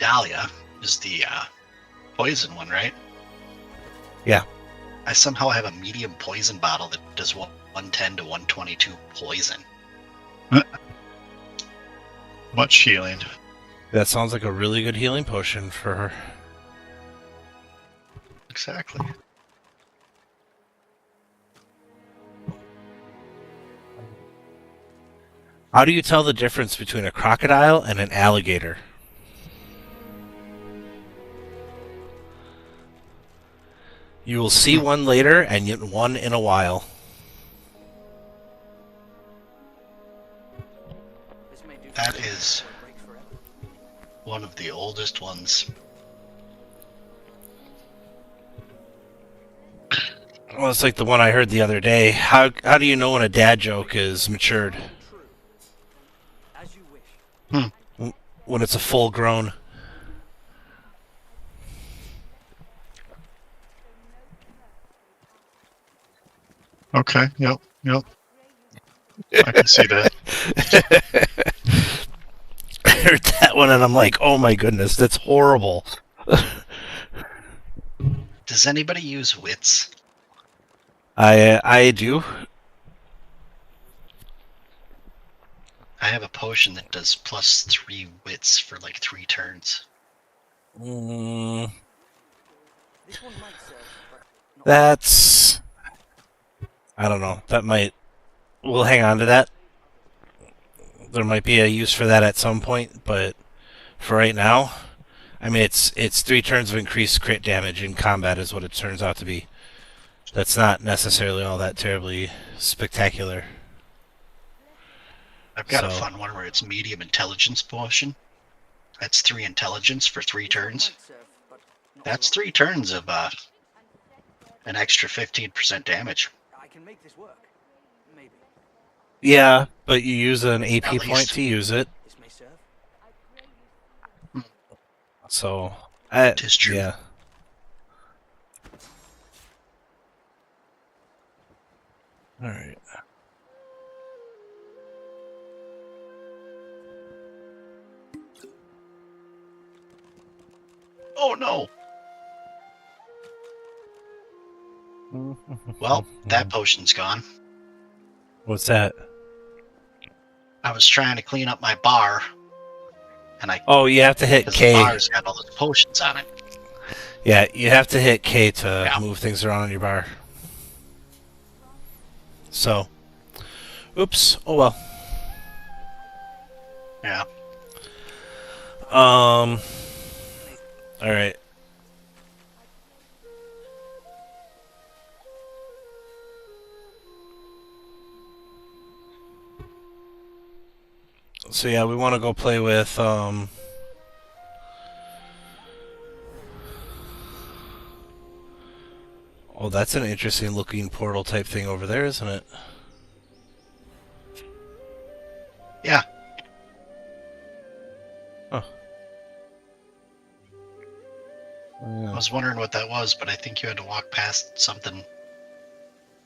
Dahlia is the poison one, right? Yeah. I somehow have a medium poison bottle that does 110 to 122 poison. Much healing. That sounds like a really good healing potion for her. Exactly. How do you tell the difference between a crocodile and an alligator? You will see one later and yet one in a while. That is one of the oldest ones. Well, it's like the one I heard the other day. How do you know when a dad joke is matured? When it's a full grown. Okay, yep. I can see that. I heard that one and I'm like, oh my goodness, that's horrible. Does anybody use wits? I do. I have a potion that does +3 wits for like 3 turns. That's... I don't know. That might... We'll hang on to that. There might be a use for that at some point, but for right now, I mean, it's 3 turns of increased crit damage in combat is what it turns out to be. That's not necessarily all that terribly spectacular. I've got a fun one where it's medium intelligence potion. That's 3 intelligence for 3 turns. That's 3 turns of an extra 15% damage. I can make this work. Maybe. Yeah, but you use an AP point to use it. This may serve. So, Tis true. Yeah. All right. Oh no! Well, that potion's gone. What's that? I was trying to clean up my bar, and Oh, you have to hit because K. the bar's got all those potions on it. Yeah, you have to hit K to move things around on your bar. So, oops. Oh well. Yeah. All right. So yeah, we want to go play with oh, that's an interesting looking portal type thing over there, isn't it? Yeah. Huh. I was wondering what that was, but I think you had to walk past something.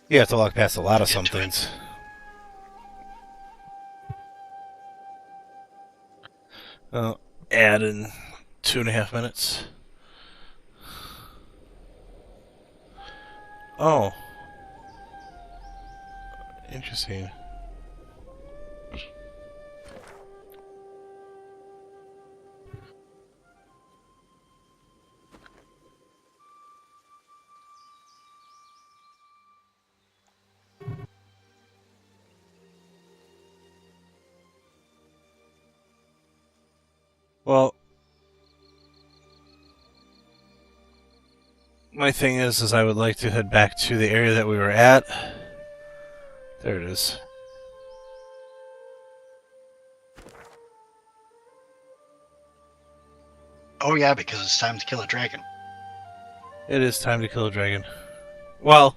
You have to walk past a lot of Get to somethings. Add in 2.5 minutes. Oh. Interesting. Well, my thing is I would like to head back to the area that we were at. There it is. Oh yeah, because it's time to kill a dragon. It is time to kill a dragon. Well,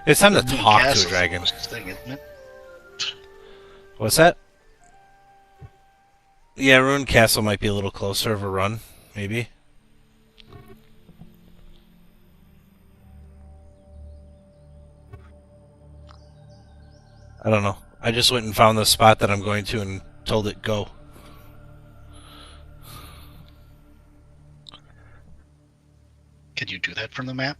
it's time to talk to a Castle's dragon. the closest thing, isn't it? What's that? Yeah, Ruined Castle might be a little closer of a run, maybe. I don't know. I just went and found the spot that I'm going to and told it go. Could you do that from the map?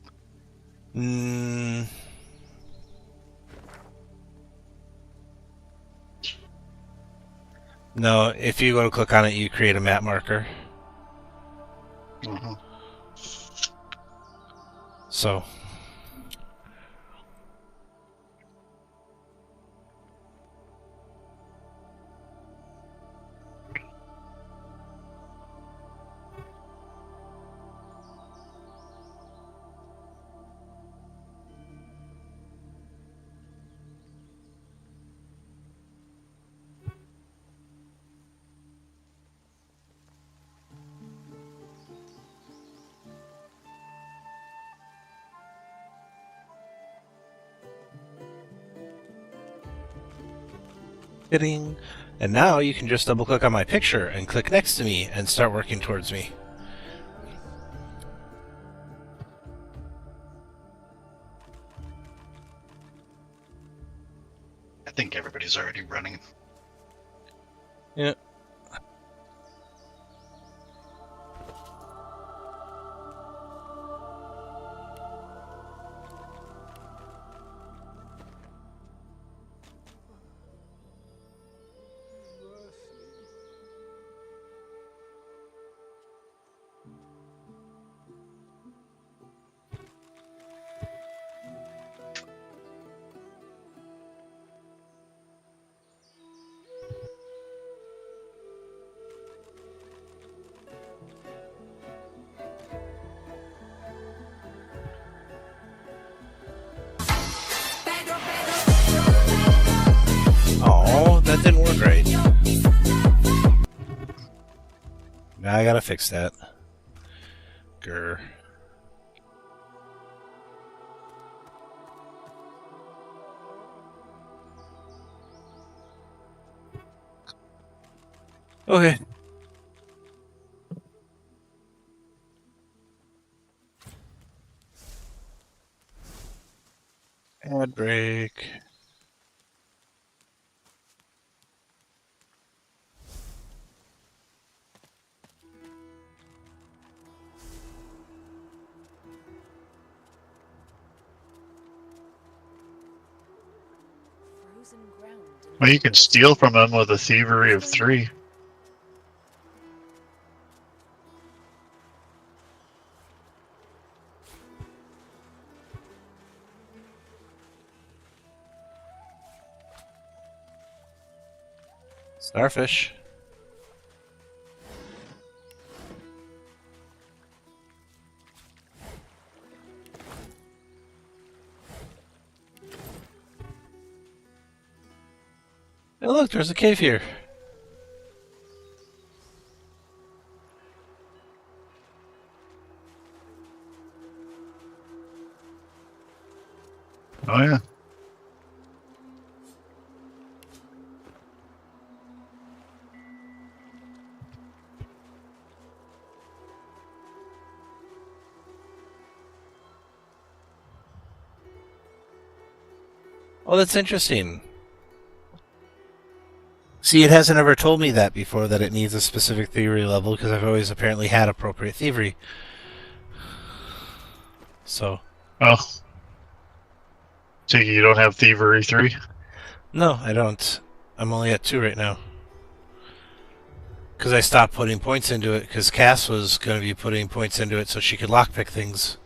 No, if you go to click on it, you create a map marker. Mm-hmm. So, fitting. And now you can just double click on my picture and click next to me and start working towards me. I think everybody's already running. Yeah. Oh, that didn't work right. Now I gotta fix that. Grr. Okay. Ad break. Well, you can steal from them with a thievery of 3. Starfish. Hey, look, there's a cave here. Oh yeah. Oh, that's interesting. See, it hasn't ever told me that before, that it needs a specific thievery level, because I've always apparently had appropriate thievery. So, Oh. So you don't have thievery 3? no, I don't. I'm only at 2 right now. Because I stopped putting points into it, because Cass was going to be putting points into it so she could lockpick things.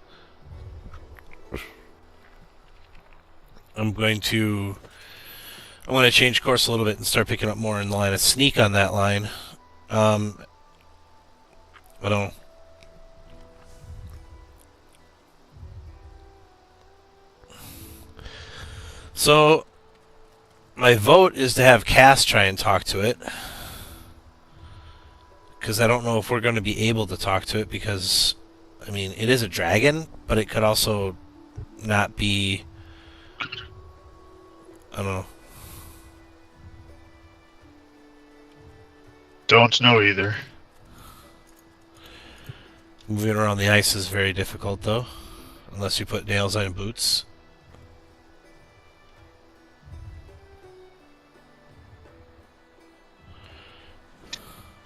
I'm going to change course a little bit and start picking up more in the line of sneak on that line. I don't. So, my vote is to have Cass try and talk to it. Because I don't know if we're going to be able to talk to it, because, I mean, it is a dragon, but it could also not be... I don't know. Don't know either. Moving around the ice is very difficult, though. Unless you put nails on boots.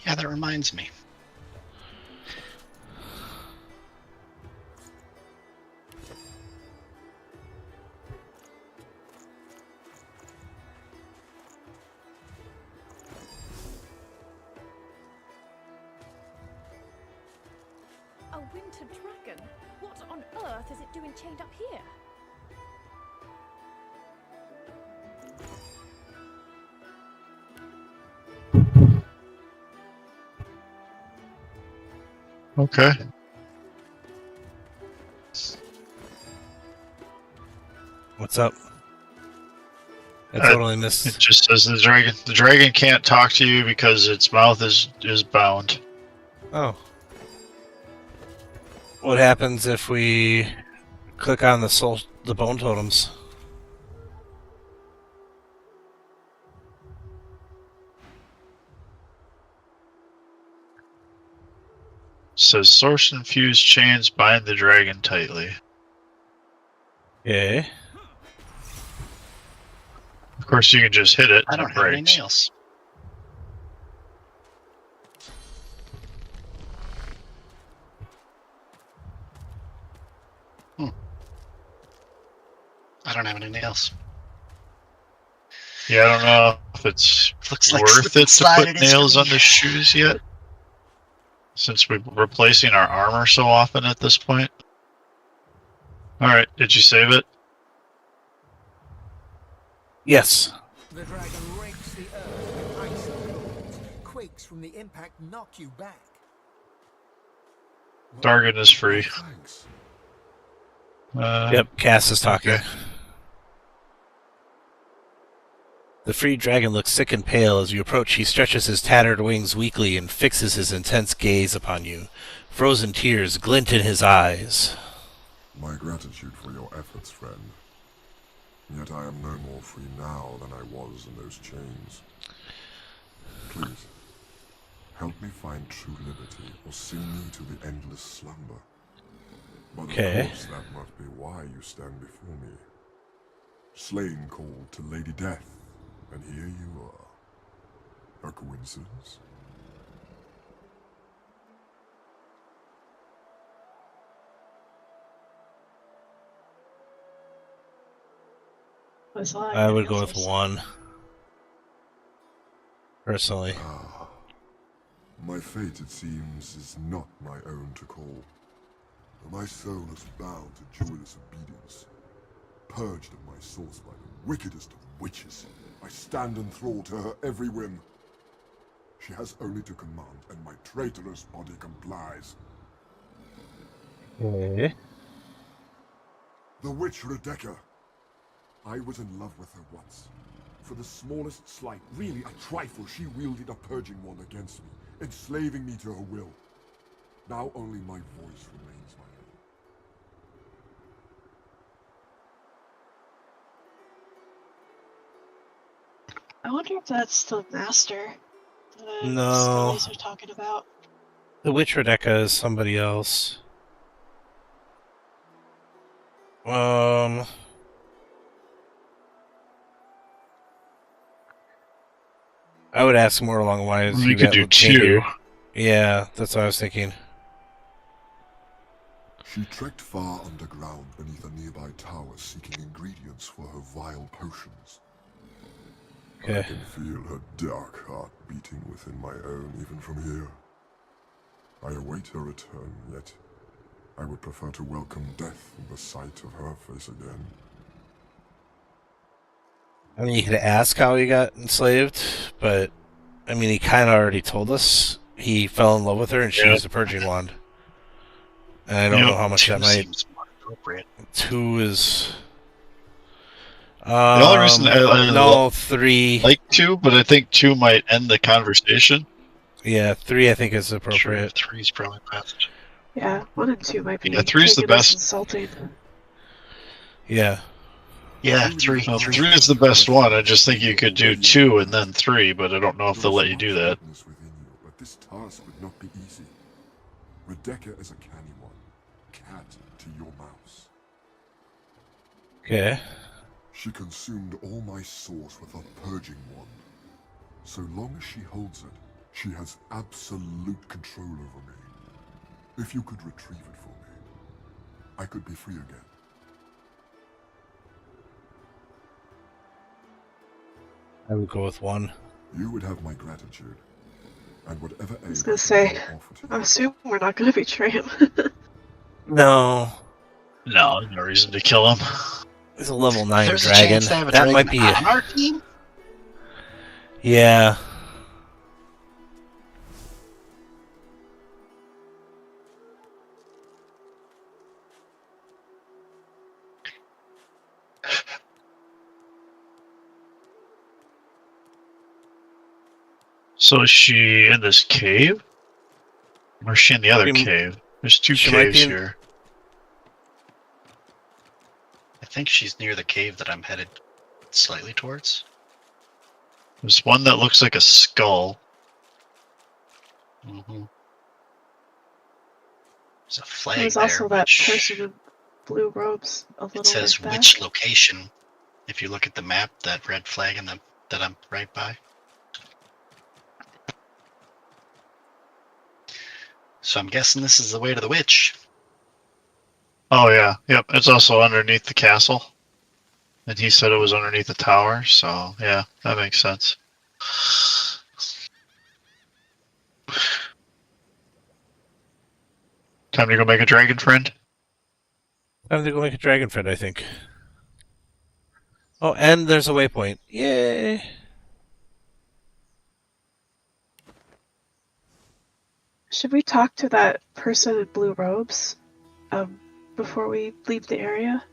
Yeah, that reminds me. A winter dragon? What on earth is it doing chained up here? Okay. What's up? I Uh, totally It missed. just says the dragon. The dragon can't talk to you because its mouth is bound. Oh. What happens if we click on the bone totems? Says source infused chains bind the dragon tightly. Okay. Of course, you can just hit it I and don't it have any breaks. nails. I don't have any nails. Yeah, I don't know if it's Looks like worth slip and it to slide put it is for nails me. on the shoes yet, since we're replacing our armor so often at this point. Alright, did you save it? Yes. The dragon rakes the earth with icy claws. Quakes from the impact knock you back. Dargon is free. Thanks. Yep, Cass is talking. Okay. The freed dragon looks sick and pale as you approach. He stretches his tattered wings weakly and fixes his intense gaze upon you. Frozen tears glint in his eyes. My gratitude for your efforts, friend. Yet I am no more free now than I was in those chains. Please, help me find true liberty, or sing me to the endless slumber. But Okay. of course that must be why you stand before me. Slain called to Lady Death, and here you are. A coincidence? I would go with 1. Personally. Ah, my fate, it seems, is not my own to call. My soul is bound to joyless obedience. Purged of my source by the wickedest of witches, I stand enthralled to her every whim. She has only to command, and my traitorous body complies. Okay. The witch Rebecca. I was in love with her once. For the smallest slight, really a trifle, she wielded a purging wand against me, enslaving me to her will. Now only my voice remains my own. I wonder if that's the master the No. scullies are talking about. The Witch Rebecca is somebody else. I would ask more along the lines We you could got do with Kate 2. here. Yeah, that's what I was thinking. She trekked far underground beneath a nearby tower seeking ingredients for her vile potions. I Okay. can feel her dark heart beating within my own even from here. I await her return, yet I would prefer to welcome death in the sight of her face again. I mean, you could ask how he got enslaved, but I mean, he kind of already told us. He fell in love with her, and she Yeah. used a purging wand. And I don't Yep. know how much 2 that might. seems more appropriate. 2 is. The only reason I no, 3. like 2, but I think 2 might end the conversation. Yeah, 3 I think is Sure, appropriate. 3 is probably best. Yeah, 1 and 2 might be Yeah, 3's the taken as best. insulting. Yeah. Yeah, 3. No, 3 is the best one. I just think you could do 2 and then 3, but I don't know if they'll let you do that. Goodness within you, but this task would not be easy. Rebecca is a canny one. Cat to your mouse. Okay. She consumed all my source with a purging wand. So long as she holds it, she has absolute control over me. If you could retrieve it for me, I could be free again. I would go with 1. You would have my gratitude, and whatever aid was gonna say, you offer to I assume we're not gonna betray him. No. No, no reason to kill him. It's a level 9 There's a dragon. chance to have a That dragon might be. on our team? Yeah. So is she in this cave? Or is she in the other She- cave? There's two she might be caves in- here. I think she's near the cave that I'm headed slightly towards. There's one that looks like a skull. Mm-hmm. There's a flag There's there, also that which person in blue robes a little it says bit back. which location. If you look at the map, that red flag in the that I'm right by. So I'm guessing this is the way to the witch. Oh yeah, yep. It's also underneath the castle. And he said it was underneath the tower, so yeah, that makes sense. Time to go make a dragon friend? Time to go make a dragon friend, I think. Oh, and there's a waypoint. Yay! Should we talk to that person in blue robes before we leave the area?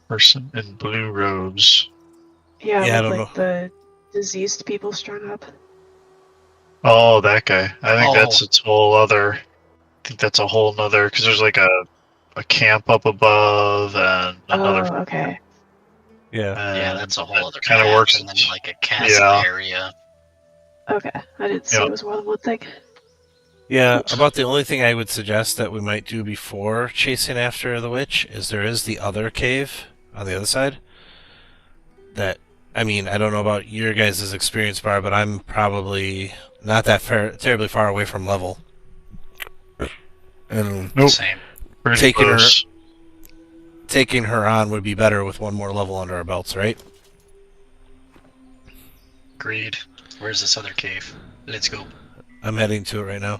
Person in blue robes. Yeah, Yeah, I with don't like the diseased people strung up. Oh, that guy. I think that's Oh. its whole other. I think that's a whole nother. Because there's like a camp up above and another. Oh, okay. Yeah. Yeah, that's a whole other kind of path, works. and then like a castle Yeah. area. Okay. I didn't see Yep. it was more than one thing. Yeah, about the only thing I would suggest that we might do before chasing after the witch is there is the other cave on the other side. That, I mean, I don't know about your guys' experience bar, but I'm probably not that terribly far away from level. And Nope. Same. Pretty Taking her- close. taking her on would be better with one more level under our belts, right? Agreed. Where's this other cave? Let's go. I'm heading to it right now.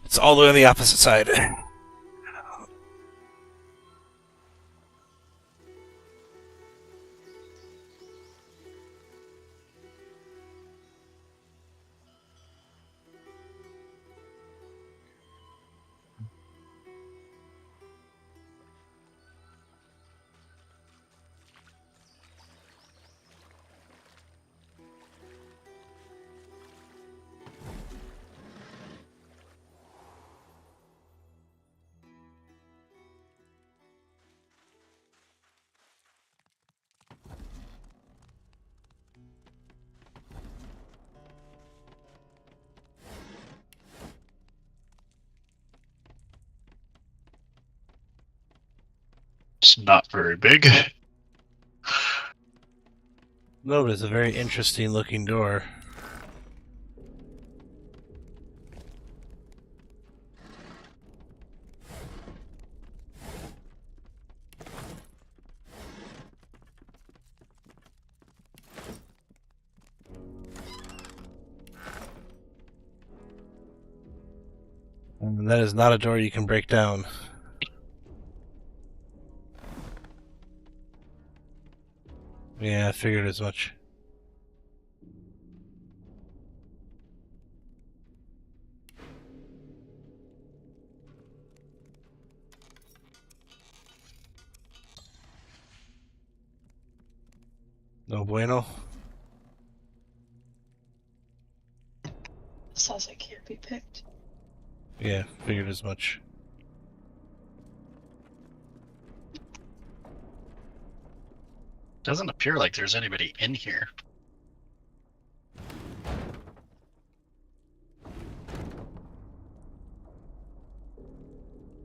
It's all the way on the opposite side. It's not very big. No, but it's a very interesting looking door. And that is not a door you can break down. Yeah, I figured as much. No bueno. Says it can't be picked. Yeah, figured as much. Doesn't appear like there's anybody in here.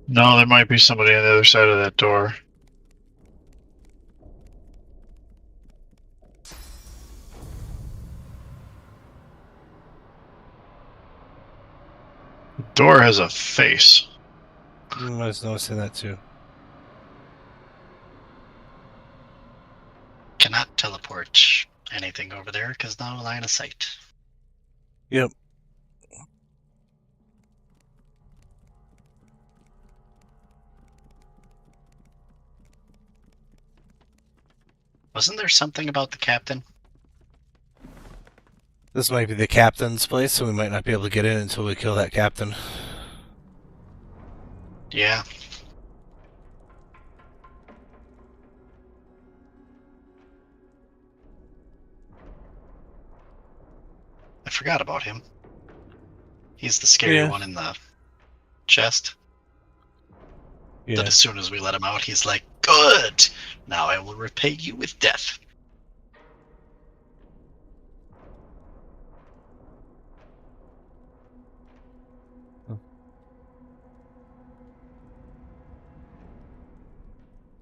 No, there might be somebody on the other side of that door. The door has a face. I was noticing that too. Cannot teleport anything over there because no line of sight. Yep. Wasn't there something about the captain? This might be the captain's place, so we might not be able to get in until we kill that captain. Yeah. I forgot about him. He's the scary one in the chest. Yeah. That as soon as we let him out, he's like, "Good! Now I will repay you with death."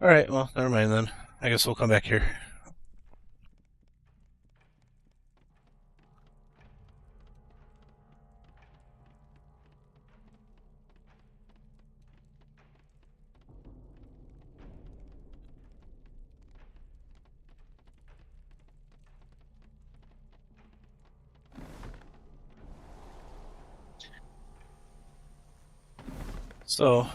Alright, well, never mind then. I guess we'll come back here. So,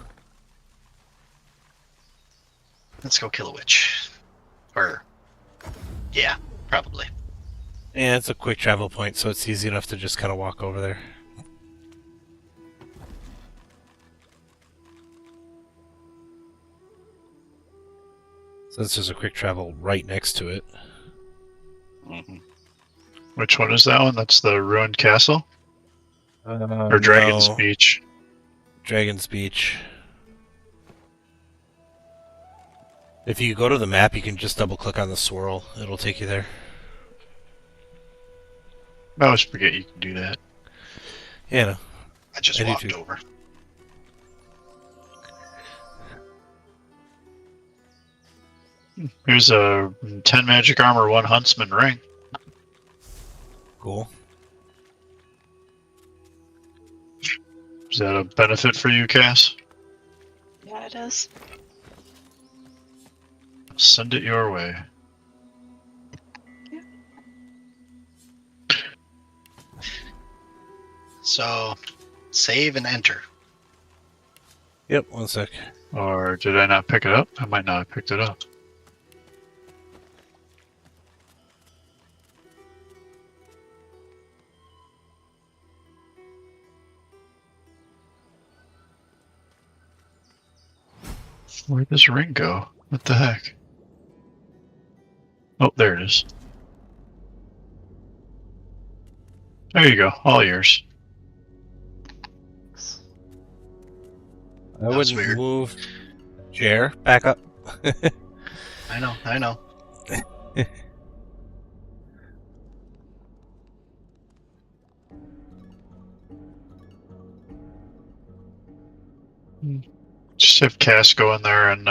Let's go kill a witch. Or, yeah, probably. yeah, it's a quick travel point, so it's easy enough to just kind of walk over there. Since there's a quick travel right next to it. Mm-hmm. Which one is that one? That's the ruined castle? Or Dragon's No. Beach? Dragon's Beach. If you go to the map, you can just double click on the swirl. It'll take you there. I always forget you can do that. Yeah, no. I just I do walked too. over. Here's a 10 magic armor, 1 huntsman ring. Cool. Is that a benefit for you, Cass? Yeah, it is. Send it your way. So, save and enter. Yep, one sec. Or did I not pick it up? I might not have picked it up. Where'd this ring go? What the heck? Oh, there it is. There you go. All yours. I was wouldn't weird. move chair back up. I know. Just have Cass go in there and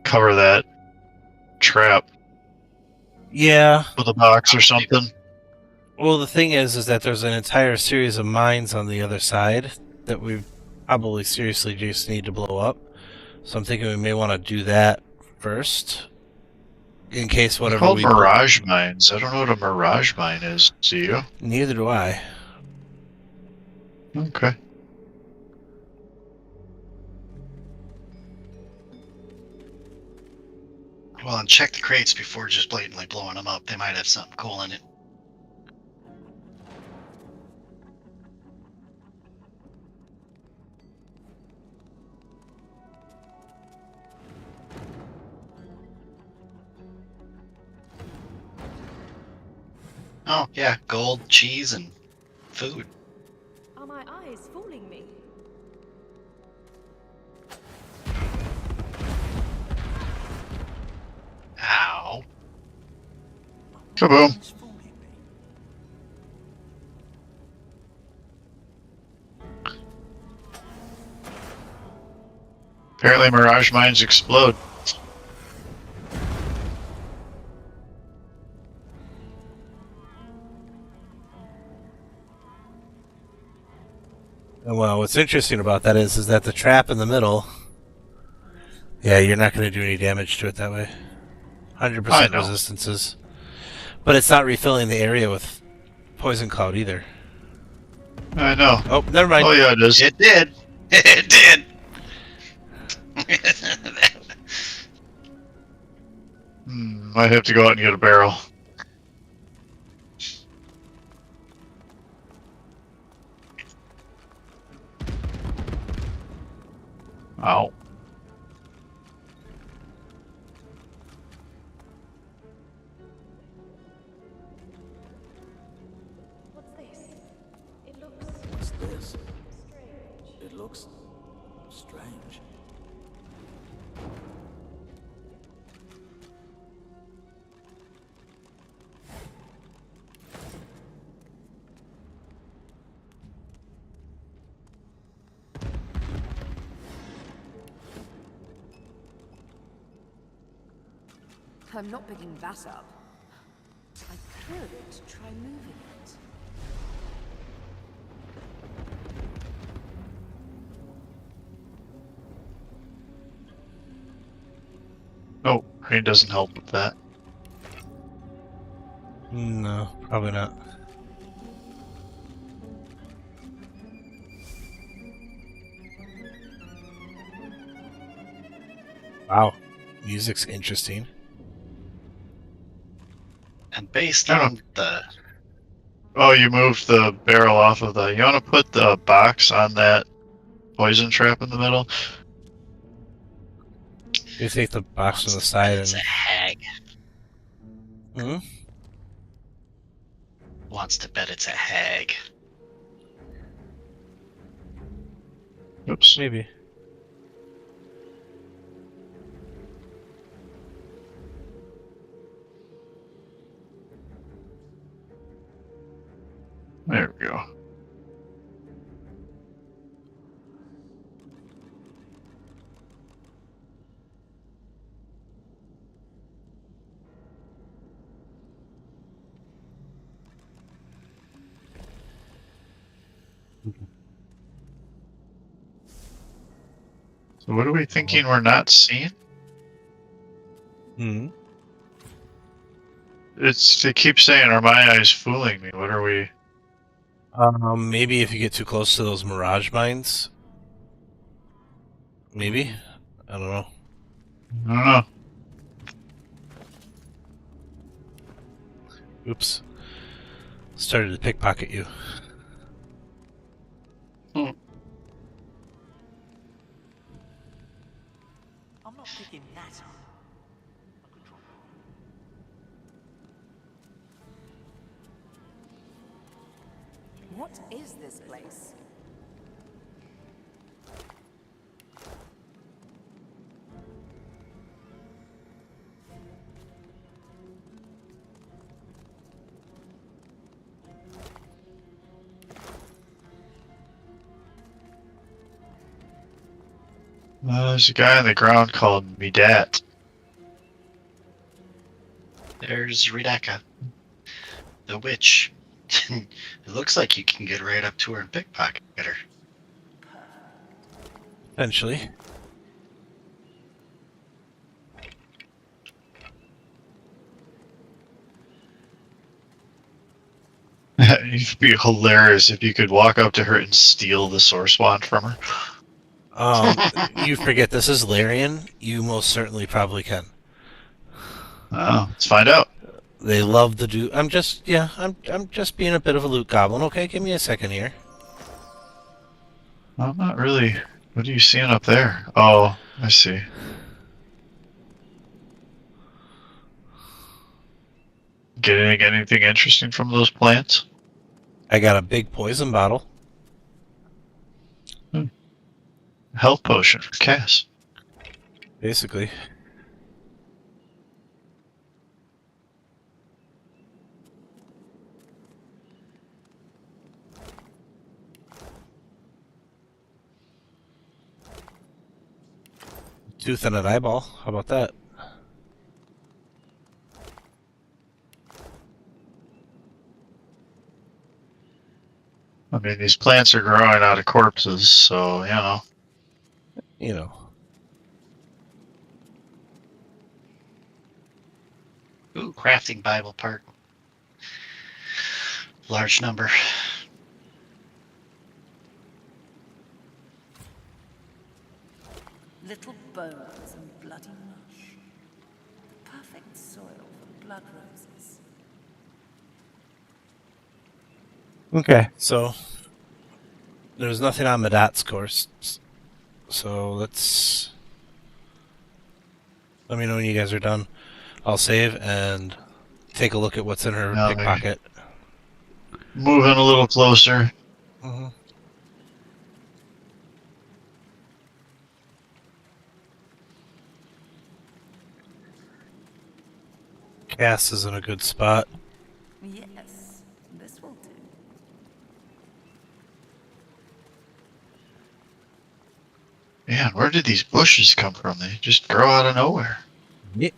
cover that trap Yeah. with a box or something. Well, the thing is that there's an entire series of mines on the other side that we probably seriously just need to blow up. So I'm thinking we may want to do that first, in case They're whatever called we mirage mines. I don't know what a mirage mine is. Do you? Neither do I. Okay. Well, and check the crates before just blatantly blowing them up. They might have something cool in it. Oh, yeah, gold, cheese, and food. Are my eyes fooling me? Ow. Kaboom. It's fooling me. Apparently mirage mines explode. And well, what's interesting about that is that the trap in the middle. Yeah, you're not going to do any damage to it that way. 100% I know. resistances. But it's not refilling the area with poison cloud either. I know. Oh, never mind. Oh yeah, it is. It did. It did. Might have to go out and get a barrel. Ow. What's this? It looks What's this? strange. It looks strange. I'm not picking that up. I could try moving it. Oh, rain doesn't help with that. No, probably not. Wow, music's interesting. And based I don't on the Oh, you moved the barrel off of the. You want to put the box on that poison trap in the middle? You take the box from the wants to bet side it's a and. hag. Hmm? Wants to bet it's a hag. Oops. Maybe. There we go. So what are we thinking we're not seeing? Hmm. They keep saying, "Are my eyes fooling me?" What are we? Maybe if you get too close to those mirage mines. Maybe. I don't know. I don't know. Oops. Started to pickpocket you. I'm not picking that up. I could try. What is this place? There's a guy on the ground called Midat. There's Rebecca, the witch. It looks like you can get right up to her and pickpocket her. Potentially. It'd be hilarious if you could walk up to her and steal the source wand from her. You forget this is Larian. You most certainly probably can. Oh, let's find out. They love to do. I'm just being a bit of a loot goblin. Okay, give me a second here. I'm not really. What are you seeing up there? Oh, I see. Getting anything interesting from those plants? I got a big poison bottle. Health potion for Cass. Basically. Tooth and an eyeball. How about that? I mean, these plants are growing out of corpses, so, you know. You know. Ooh, crafting Bible part. Large number. Little bones and bloody mush. perfect soil for blood roses. Okay, so there's nothing on Madat's course. So let me know when you guys are done. I'll save and take a look at what's in her Now, pickpocket. moving a little closer. Mm-hmm. Cass is in a good spot. Yes, this will do. Man, where did these bushes come from? They just grow out of nowhere. Yeah.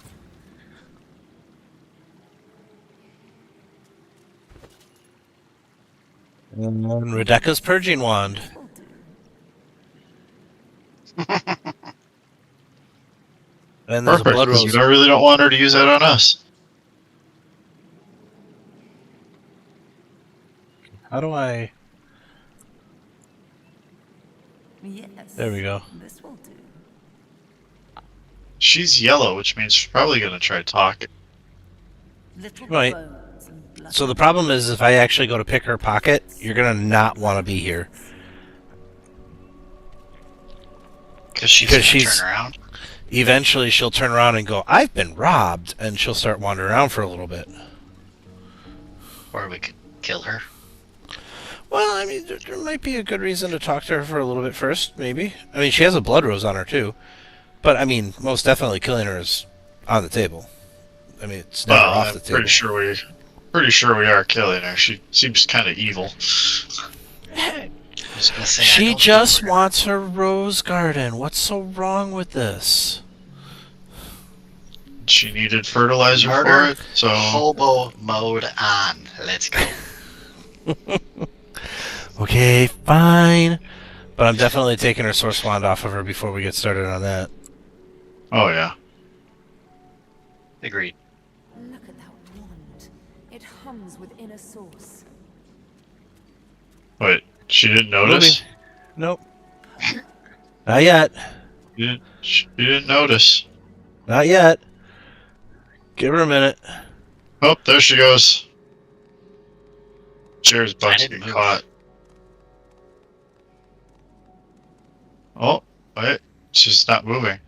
And then Rebecca's purging wand. This will do. And there's a Perfect, blood because we rose. really don't want her to use that on us. How do I... Yes. There we go. This will do. She's yellow, which means she's probably going to try talking. Little Right. bones and blood. So the problem is if I actually go to pick her pocket, you're going to not want to be here. Because she's Because going to she's- turn around. Eventually she'll turn around and go, I've been robbed, and she'll start wandering around for a little bit. Or we could kill her. Well, I mean, there might be a good reason to talk to her for a little bit first, maybe. I mean, she has a blood rose on her, too. But, I mean, most definitely killing her is on the table. I mean, it's never Well, off I'm the table. pretty sure we are killing her. She seems kind of evil. I was gonna say, I She don't just think wants her rose garden. What's so wrong with this? She needed fertilizer Murder. for it, so hobo mode on. Let's go. Okay, fine. But I'm definitely taking her source wand off of her before we get started on that. oh yeah. Agreed. Look at that wand. It hums within a source. Wait, she didn't notice? Nope. Not yet. She didn't notice. Not yet. Give her a minute. Oh, there she goes. Jared's about I to didn't get move. caught. Oh, wait. She's not moving.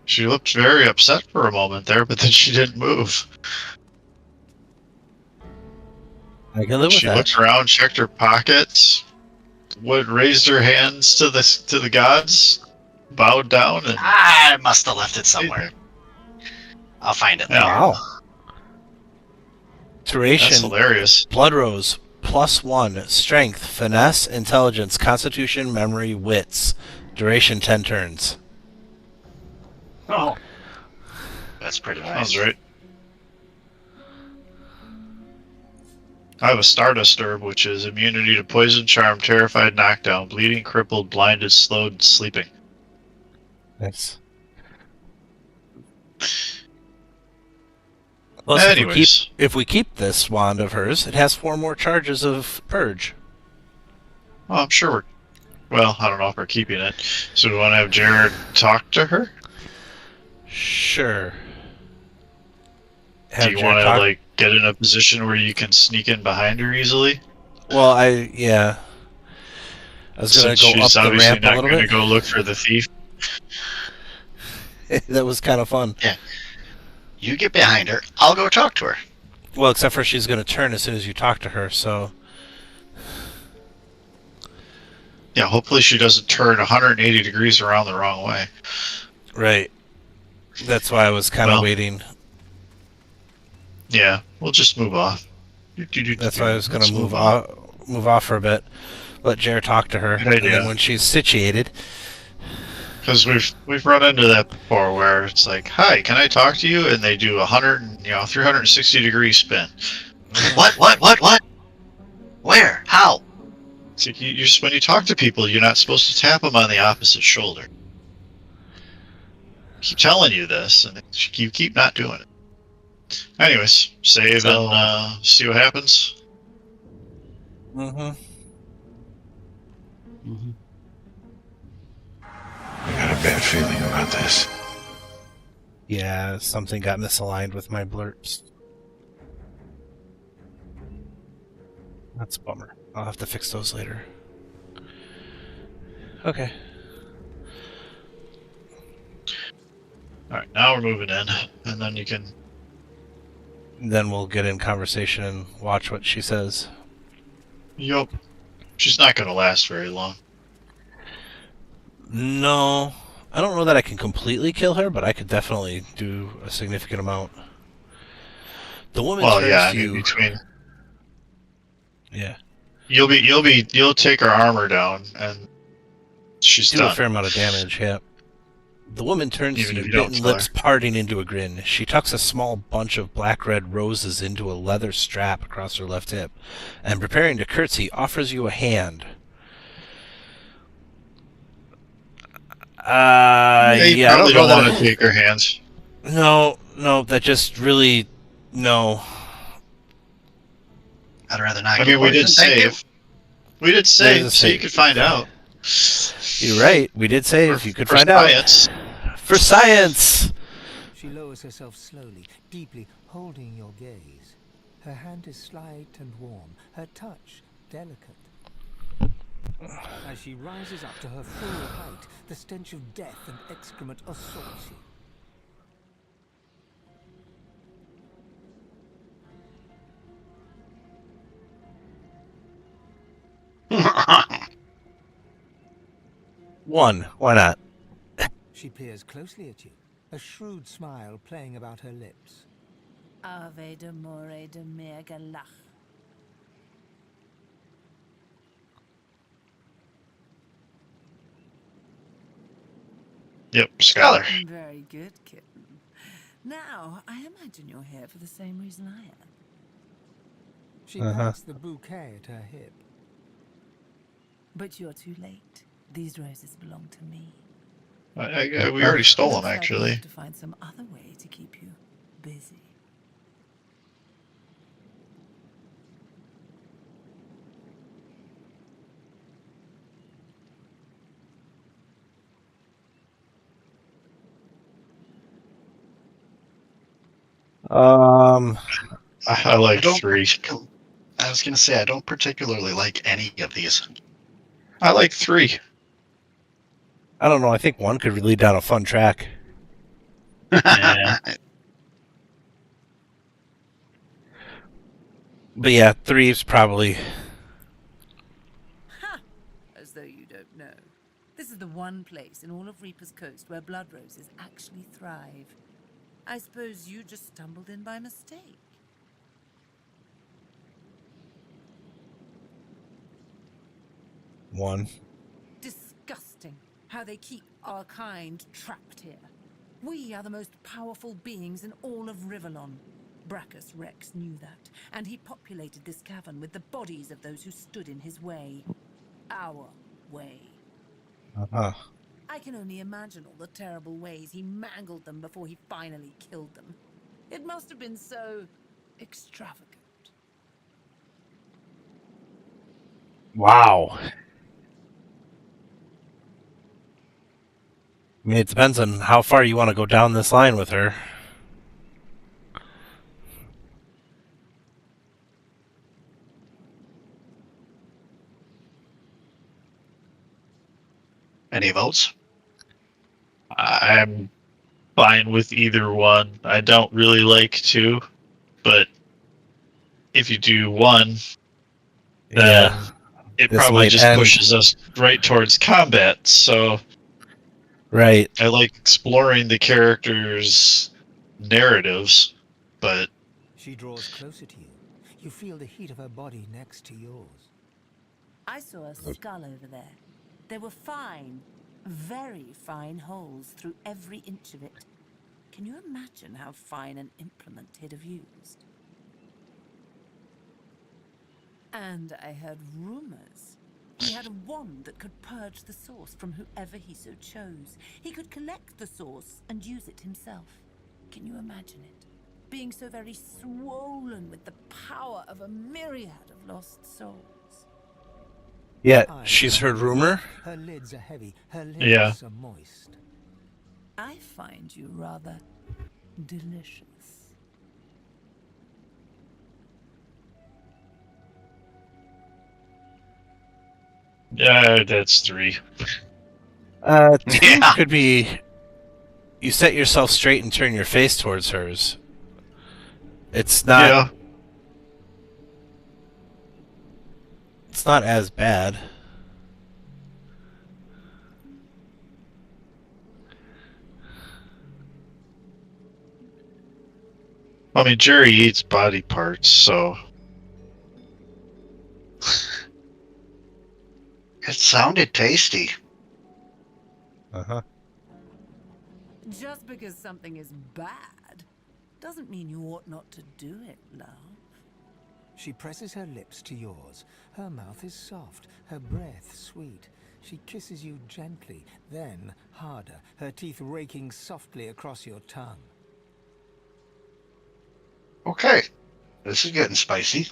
She looked very upset for a moment there, but then she didn't move. I can live with She that. looked around, checked her pockets, raised her hands to the gods, bowed down, and I must have left it somewhere. I'll find it later. Yeah. Wow. that's Duration, hilarious. blood rose, +1, strength, finesse, intelligence, constitution, memory, wits. Duration 10 turns. Oh. That's pretty nice. Sounds right. I have a Stardust Herb, which is immunity to poison, charm, terrified, knockdown, bleeding, crippled, blinded, slowed, sleeping. Nice. Plus, Anyways, if we keep this wand of hers, it has 4 more charges of purge. well, I'm sure we're. Well, I don't know if we're keeping it. So do we want to have Jared talk to her? Sure. Do you want to like get in a position where you can sneak in behind her easily? Well, yeah. I was gonna Since go up she's the obviously ramp a not little going to bit. go look for the thief. That was kind of fun. You get behind her. I'll go talk to her. Well, except for she's gonna turn as soon as you talk to her. So Yeah, hopefully she doesn't turn 180 degrees around the wrong way. right. That's why I was kind of Well, waiting. Yeah, we'll just move off. That's why I was gonna Let's move on. off for a bit. Let Jared talk to her, Good and idea. then when she's situated, Because we've run into that before, where it's like, "Hi, can I talk to you?" And they do 360-degree spin. What? Where? How? It's like when you talk to people, you're not supposed to tap them on the opposite shoulder. I keep telling you this, and you keep not doing it. Anyways, save So- and see what happens. mm-hmm. I got a bad feeling about this. Yeah, something got misaligned with my blurps. That's a bummer. I'll have to fix those later. Okay. All right, now we're moving in, and then you can. Then we'll get in conversation and watch what she says. Yup. She's not going to last very long. No, I don't know that I can completely kill her, but I could definitely do a significant amount. The woman Well, turns yeah, I to mean, you. between Yeah, you'll take her armor down, and she's do a done. fair amount of damage. Yeah. The woman turns Even to if you, you don't bitten kill her. lips parting into a grin. She tucks a small bunch of black-red roses into a leather strap across her left hip, and preparing to curtsy, offers you a hand. You Yeah, I probably don't know don't want that. to take her hands. No, that just really no. I'd rather not I get mean, we did poisoned. Thank you. save. We did There's save, a so you save. could find out. You're right. We did save. You could find science. out. For science. She lowers herself slowly, deeply holding your gaze. Her hand is slight and warm, her touch delicate. As she rises up to her full height, the stench of death and excrement assaults you. One. Why not? She peers closely at you, a shrewd smile playing about her lips. Ave de more de mergalach. Yep, Scholar. Very good, kitten. Now, I imagine you're here for the same reason I am. She pats the bouquet at her hip. But you're too late. These roses belong to me. We already stole them, Looks like we actually. have to find some other way to keep you busy. I like don't 3. I was gonna say I don't particularly like any of these. I like 3. I don't know. I think one could lead down a fun track. Yeah. But yeah, 3's probably. Ha! As though you don't know. This is the one place in all of Reaper's Coast where blood roses actually thrive. I suppose you just stumbled in by mistake. One. Disgusting how they keep our kind trapped here. We are the most powerful beings in all of Rivellon. Brachus Rex knew that, and he populated this cavern with the bodies of those who stood in his way. Our way. Uh-huh. I can only imagine all the terrible ways he mangled them before he finally killed them. It must have been so extravagant. Wow. I mean, it depends on how far you want to go down this line with her. Any votes? I'm fine with either one. I don't really like 2, but if you do 1, then it This probably might just end. pushes us right towards combat. So Right. I like exploring the characters' narratives, but She draws closer to you. You feel the heat of her body next to yours. I saw a skull over there. There were fine, very fine holes through every inch of it. Can you imagine how fine an implement he'd have used? And I heard rumors. He had a wand that could purge the source from whoever he so chose. He could collect the source and use it himself. Can you imagine it? Being so very swollen with the power of a myriad of lost souls. Yeah, she's heard rumor. Her lids are heavy, her lips Yeah. are moist. I find you rather delicious. Yeah, that's 3. 2 Yeah. could be you set yourself straight and turn your face towards hers. It's not. Yeah. It's not as bad. I mean, Jerry eats body parts, so. It sounded tasty. Uh-huh. Just because something is bad doesn't mean you ought not to do it, love. She presses her lips to yours. Her mouth is soft, her breath sweet. She kisses you gently, then harder, her teeth raking softly across your tongue. Okay. This is getting spicy.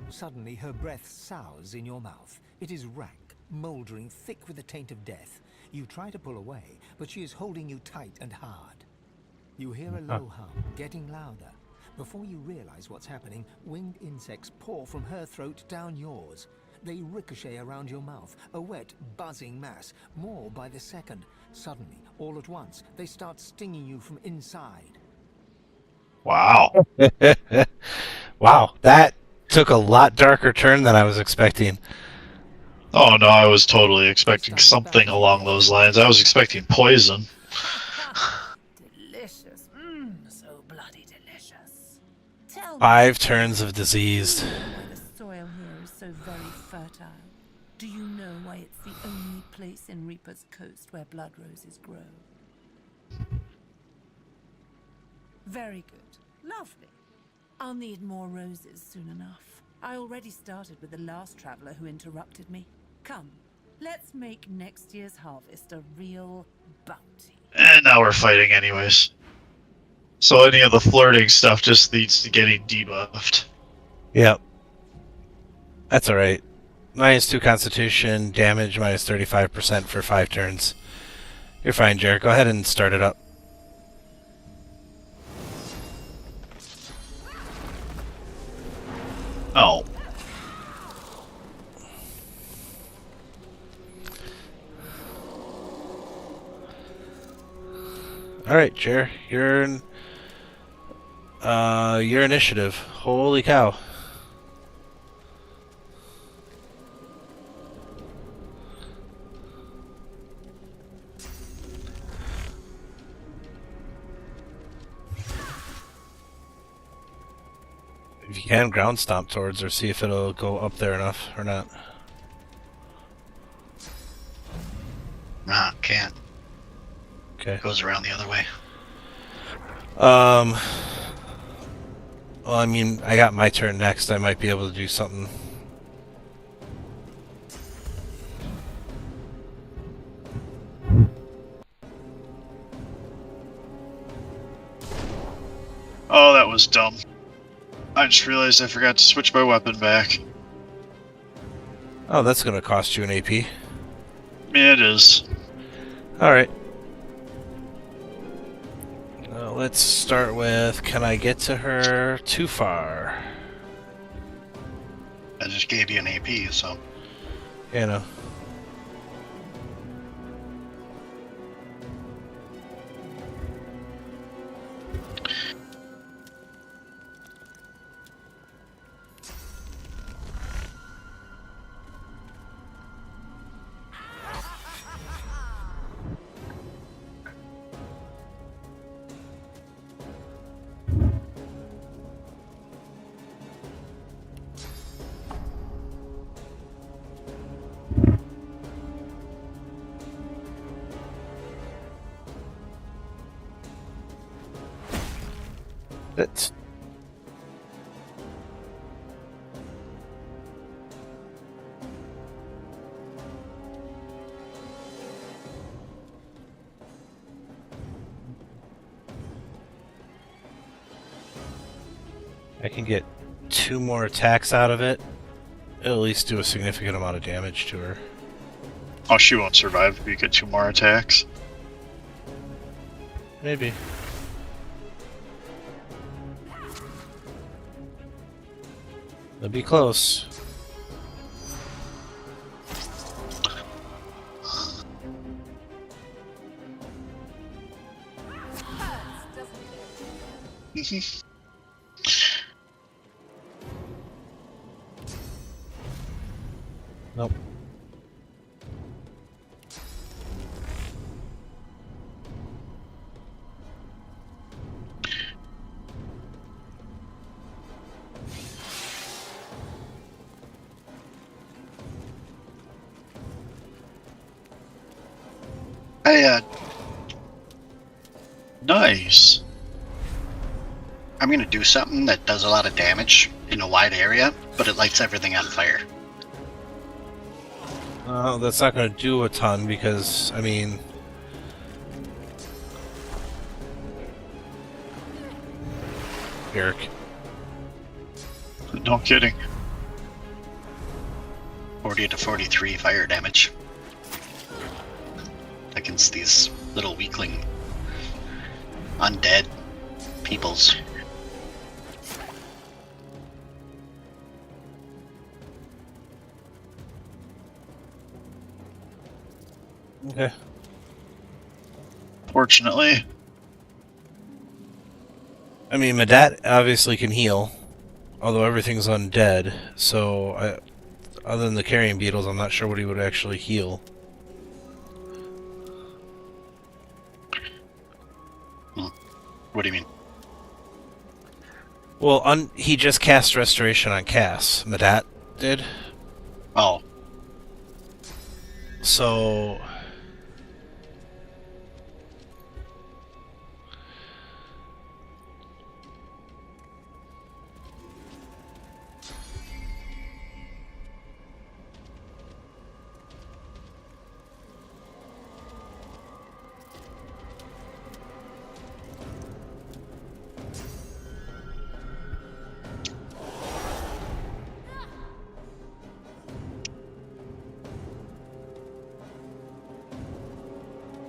Suddenly her breath sours in your mouth. It is rank, mouldering, thick with the taint of death. You try to pull away, but she is holding you tight and hard. You hear a low hum, getting louder. Before you realize what's happening, winged insects pour from her throat down yours. They ricochet around your mouth, a wet, buzzing mass, more by the second. Suddenly, all at once, they start stinging you from inside. Wow. Wow, that took a lot darker turn than I was expecting. Oh no, I was totally expecting something along those lines. I was expecting poison. Delicious. So bloody delicious. Tell me, 5 turns of diseased. why the soil here is so very fertile? Do you know why it's the only place in Reaper's Coast where blood roses grow? Very good. Lovely. I'll need more roses soon enough. I already started with the last traveler who interrupted me. Come, let's make next year's harvest a real bounty. And now we're fighting anyways. So any of the flirting stuff just leads to getting debuffed. Yep. That's alright. -2 constitution, damage minus 35% for 5 turns. You're fine, Jared. Go ahead and start it up. Oh. Alright, Jer. Your initiative. Holy cow. If you can, ground stomp towards her, see if it'll go up there enough or not. Nah, can't. Okay. Goes around the other way. Well, I mean, I got my turn next. I might be able to do something. Oh, that was dumb. I just realized I forgot to switch my weapon back. Oh, that's gonna cost you an AP. Yeah, it is. Alright. Let's start with, can I get to her too far? I just gave you an AP, so. You know. That's I can get 2 more attacks out of it. It'll at least do a significant amount of damage to her. Oh, she won't survive if you get 2 more attacks. Maybe. That'd be close. Nope. Nice. I'm gonna do something that does a lot of damage in a wide area, but it lights everything on fire. That's not going to do a ton because, I mean... Eric. No kidding. 40 to 43 fire damage against these little weakling undead peoples. Okay. Fortunately. I mean, Madat obviously can heal, although everything's undead, so other than the carrion beetles, I'm not sure what he would actually heal. What do you mean? Well, he just cast Restoration on Cass. Madat did. Oh. So...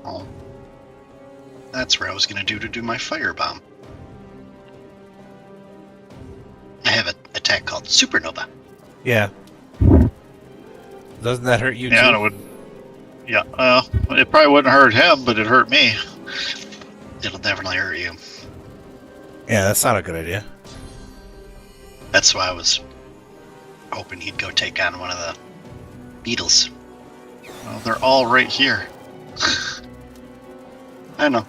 Oh. That's where I was gonna do my firebomb. I have an attack called Supernova. Yeah. Doesn't that hurt you Yeah, too? it would. Yeah, it probably wouldn't hurt him, but it hurt me. It'll definitely hurt you. Yeah, that's not a good idea. That's why I was hoping he'd go take on one of the beetles. Well, they're all right here. I know.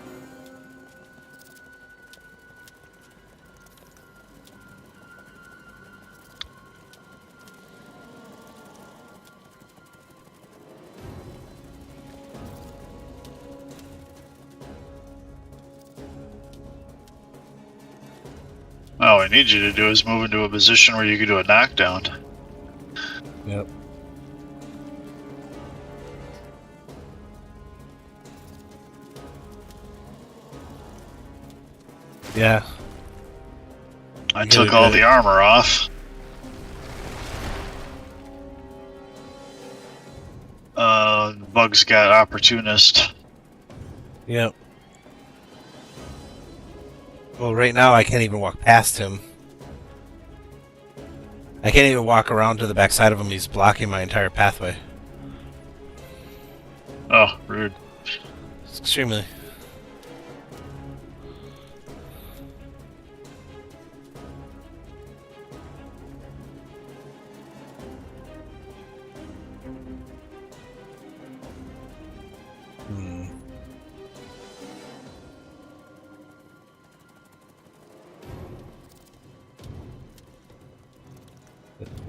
All I need you to do is move into a position where you can do a knockdown. Yep. Yeah. I You took gotta all get the it. armor off. Bug's got opportunist. Yep. Well, right now I can't even walk past him. I can't even walk around to the backside of him. He's blocking my entire pathway. Oh, rude. It's extremely...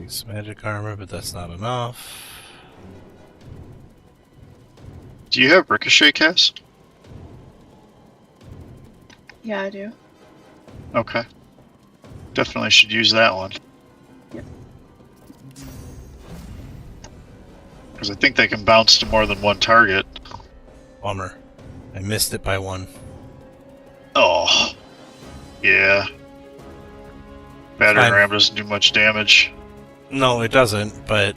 It's magic armor, but that's not enough. Do you have ricochet, Cass? Yeah, I do. Okay. Definitely should use that one. Yep. Because I think they can bounce to more than one target. Bummer. I missed it by one. Oh. Yeah. Battering Fine. ram doesn't do much damage. No, it doesn't, but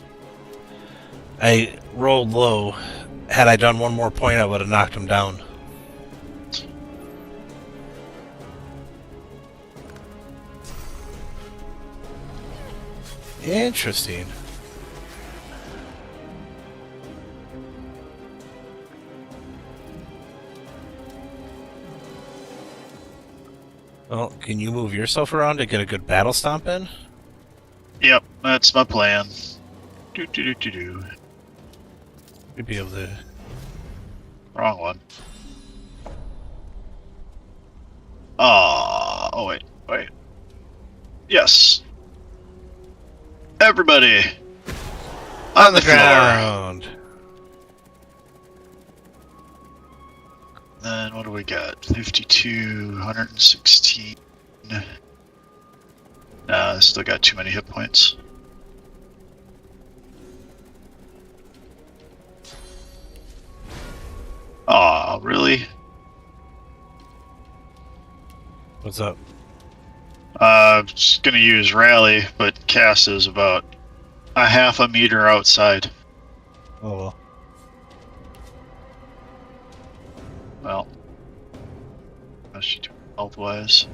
I rolled low. Had I done one more point, I would have knocked him down. Interesting. Well, can you move yourself around to get a good battle stomp in? Yep, that's my plan. Do. You'd be able to... Wrong one. Oh, wait. Yes. Everybody! On the floor! ground! Then what do we got? 52, 116. Nah, I still got too many hit points. Aw, really? What's up? Just gonna use Rally, but Cass is about a half a meter outside. Oh well. Well, how's she doing health-wise?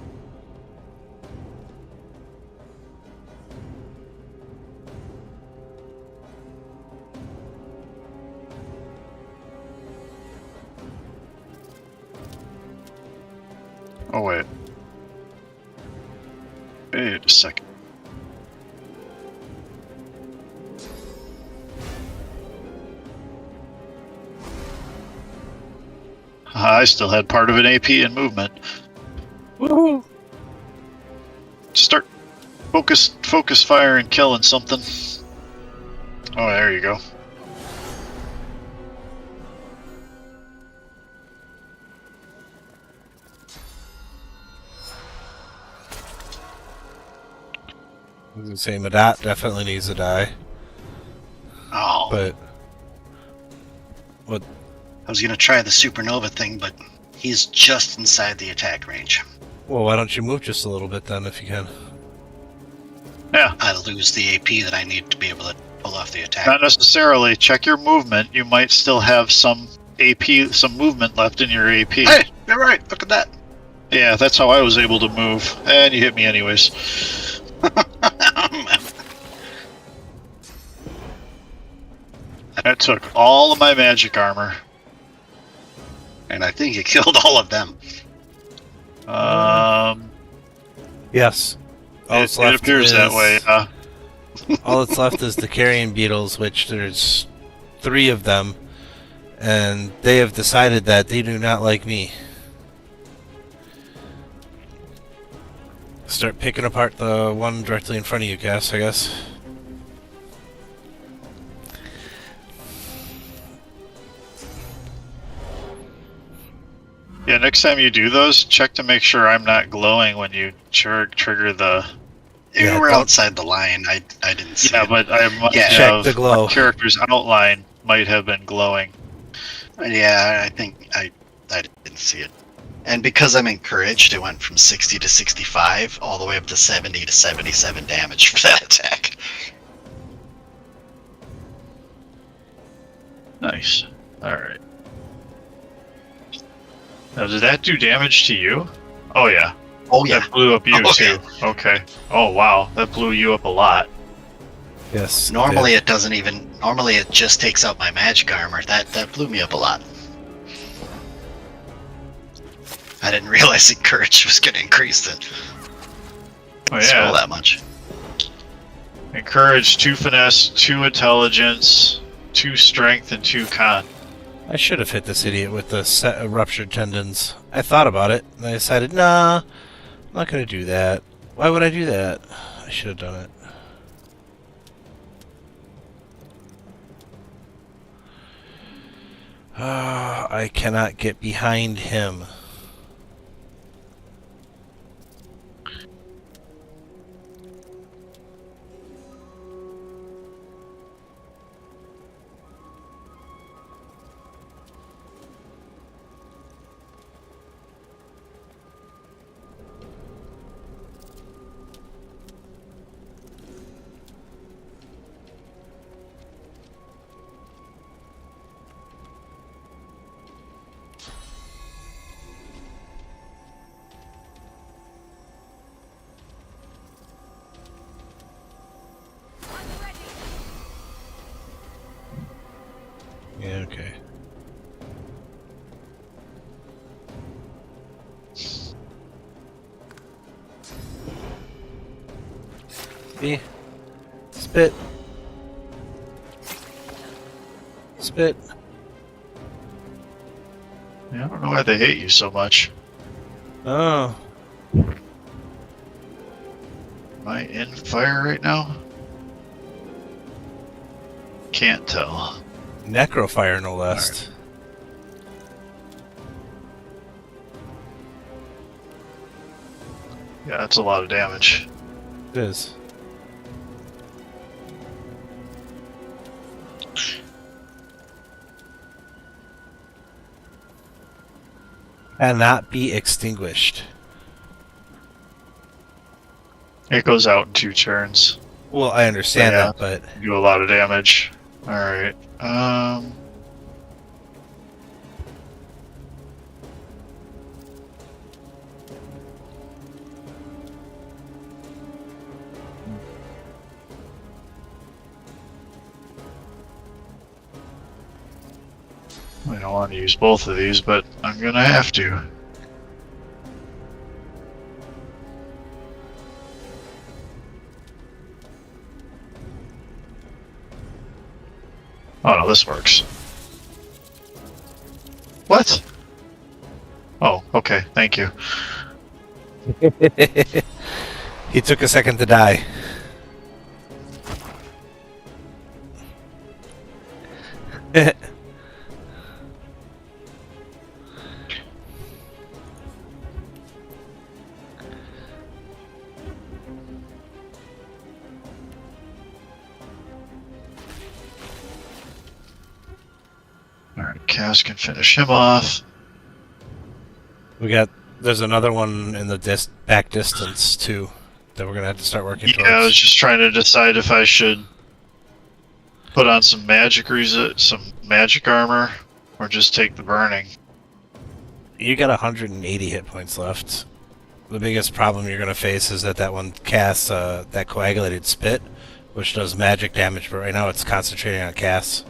Oh, wait. Wait a second. I still had part of an AP in movement. Woohoo! Start focus fire and killing something. Oh, there you go. I was gonna say Madat definitely needs to die, Oh, but what? I was gonna try the supernova thing, but he's just inside the attack range. Well, why don't you move just a little bit then, if you can? Yeah, I lose the AP that I need to be able to pull off the attack. not necessarily. Check your movement. You might still have some AP, some movement left in your AP. Hey, you're right. Look at that. Yeah, that's how I was able to move. And you hit me anyways. That took all of my magic armor. And I think you killed all of them. Yes. All It that's left appears that way. All that's left is the carrion beetles, which there's 3 of them, and they have decided that they do not like me. Start picking apart the one directly in front of you, Cass, I guess. Yeah, next time you do those, check to make sure I'm not glowing when you trigger the... You Yeah, were don't- outside the line. I didn't see Yeah, it. but I might Yeah. Check have... the glow. My character's outline might have been glowing. Yeah, I think I didn't see it. And because I'm encouraged, it went from 60 to 65, all the way up to 70 to 77 damage for that attack. Nice. Alright. Now, did that do damage to you? Oh, yeah. Oh yeah. That blew up you, Oh, too. Okay. Oh, wow. That blew you up a lot. Yes. Normally it doesn't even. Normally it just takes out my magic armor. That blew me up a lot. I didn't realize the courage was going to increase it. Oh, Spell yeah. that much. Encourage, 2 finesse, 2 intelligence, 2 strength, and 2 con. I should have hit this idiot with the set of ruptured tendons. I thought about it, and I decided, nah, I'm not going to do that. Why would I do that? I should have done it. I cannot get behind him. Yeah, okay. See? Spit. Spit. Yeah, I don't know why they hate you so much. Oh. Am I in fire right now? Can't tell. Necrofire, no less. Yeah, that's a lot of damage. It is. Cannot be extinguished. It goes out in 2 turns. Well, I understand Yeah. that, but You do a lot of damage. Alright. I don't want to use both of these, but I'm gonna have to. Oh no, this works. What? Oh, okay, thank you. he took a second to die. Alright, Cass can finish him off. There's another one in the back distance too that we're gonna have to start working Yeah, towards. I was just trying to decide if I should put on some magic armor, or just take the burning. You got 180 hit points left. The biggest problem you're gonna face is that one casts that coagulated spit, which does magic damage, but right now it's concentrating on Cass.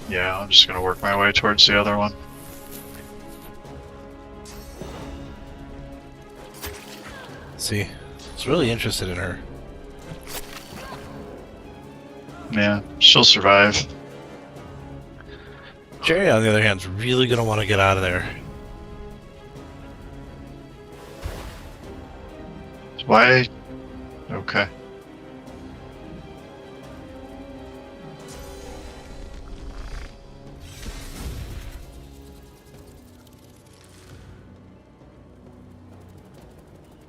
Yeah, I'm just gonna work my way towards the other one. See, I was really interested in her. Yeah, she'll survive. Jerry, on the other hand, is really gonna want to get out of there. Why? Okay.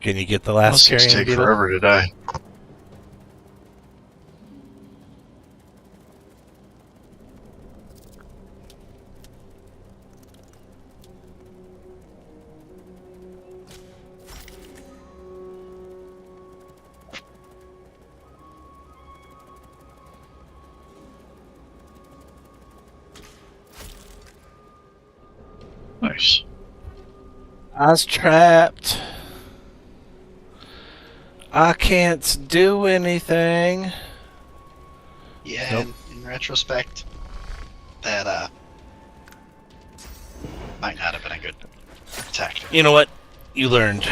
Can you get the last Those things carrion take beetle? forever to die. Nice. I was trapped. I can't do anything. Yeah, Nope. in retrospect, that might not have been a good tactic. You know what? You learned.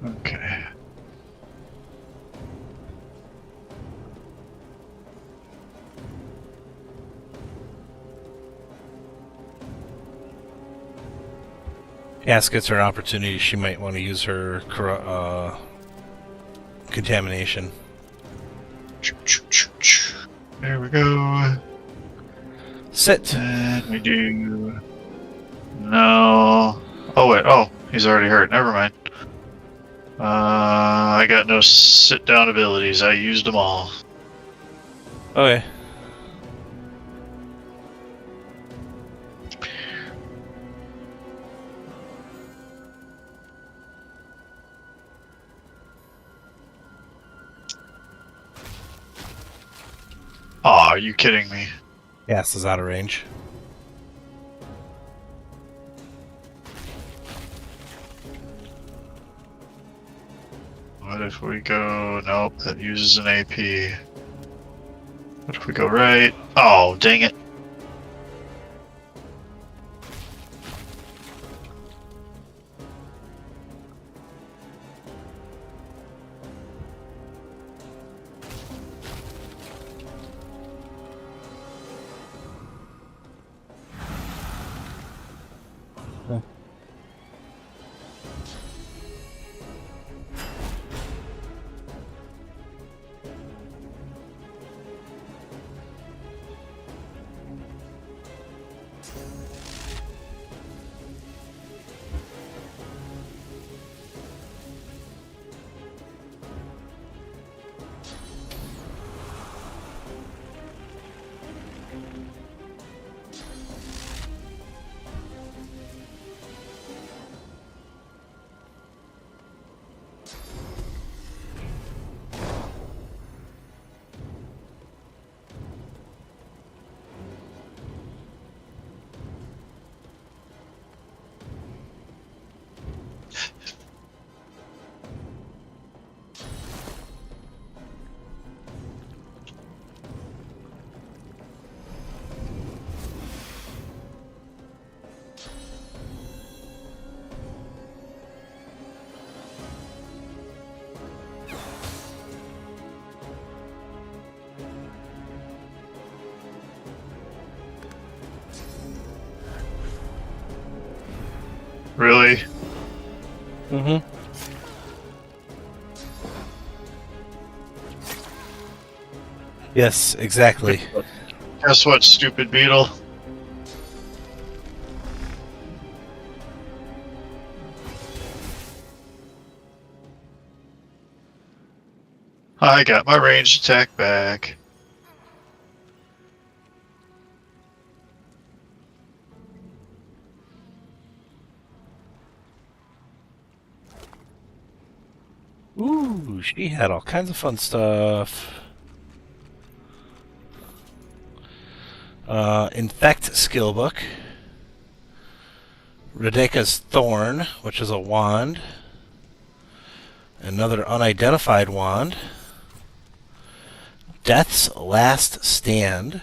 Okay. Cass gets her opportunity. She might want to use her contamination. There we go. Sit. And we do... No... Oh wait, oh, he's already hurt. Never mind. I got no sit-down abilities. I used them all. Okay. Aw, are you kidding me? Cass is out of range. What if we go... Nope, that uses an AP. What if we go right? Oh, dang it. Really? Mm-hmm. Yes, exactly. Guess what, stupid beetle? I got my ranged attack back. Ooh, she had all kinds of fun stuff. Infect skill book. Rebecca's Thorn, which is a wand. Another unidentified wand. Death's Last Stand.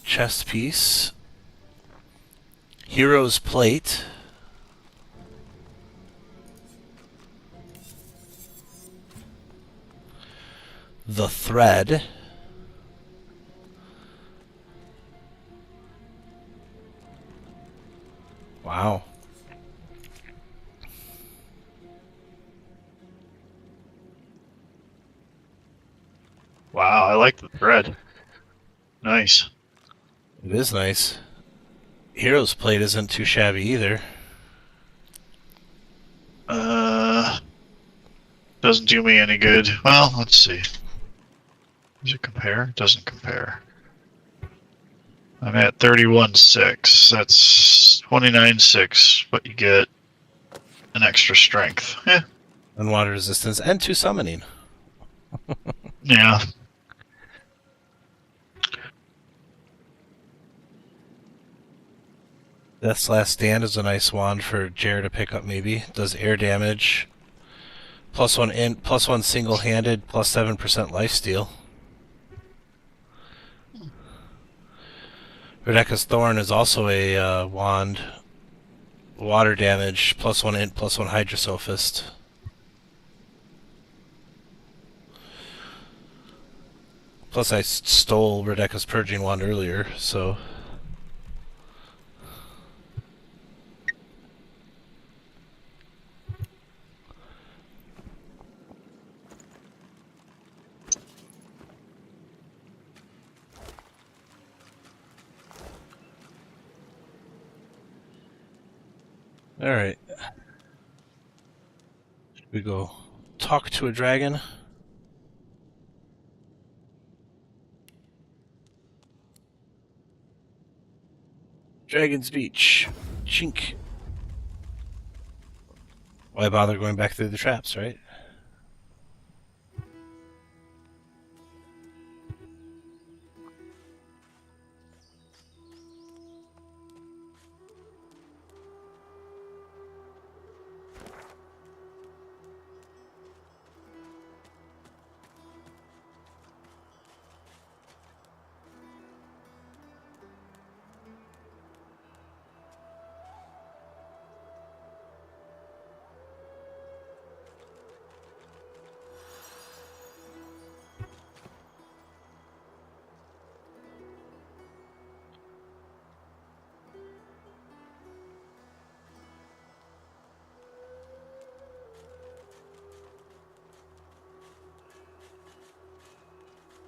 Chest piece. Hero's Plate. The Thread. Wow. Wow, I like the thread. Nice. It is nice. Hero's Plate isn't too shabby either. Doesn't do me any good. Well, let's see. Does it compare? Doesn't compare. I'm at 31.6. That's 29.6, but you get an extra strength. And water resistance and 2 summoning. Yeah. Death's Last Stand is a nice wand for Jer to pick up maybe. Does air damage. +1 int, +1 single-handed, +7% lifesteal. Rebecca's Thorn is also a wand. Water damage, +1 int, +1 Hydrosophist. Plus I stole Rebecca's Purging Wand earlier, so... Alright. Should we go talk to a dragon? Dragon's Beach. Chink. Why bother going back through the traps, right?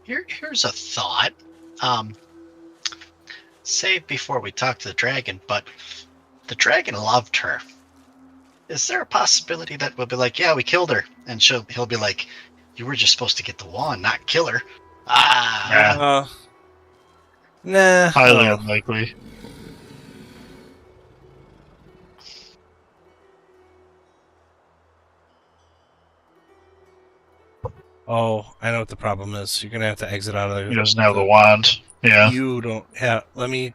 Here's a thought. Save before we talk to the dragon, but the dragon loved her. Is there a possibility that we'll be like, yeah, we killed her, and he'll be like, you were just supposed to get the wand, not kill her. Ah. Nah. Highly unlikely. Oh, I know what the problem is. You're gonna have to exit out of He doesn't have the wand. Yeah. You don't have. Let me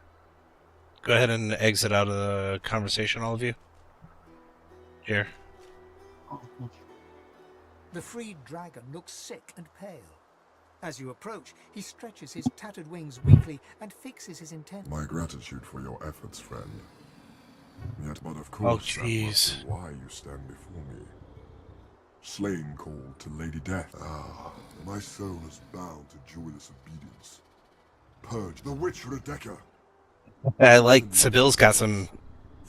go ahead and exit out of the conversation, all of you. Here. The freed dragon looks sick and pale. As you approach, he stretches his tattered wings weakly and fixes his intent. My gratitude for your efforts, friend. Yet, but of course, that must be why you stand before me. Slain called to Lady Death. Ah, my soul is bound to joyless obedience. Purge the witch Rebecca. I like Sibyl's got some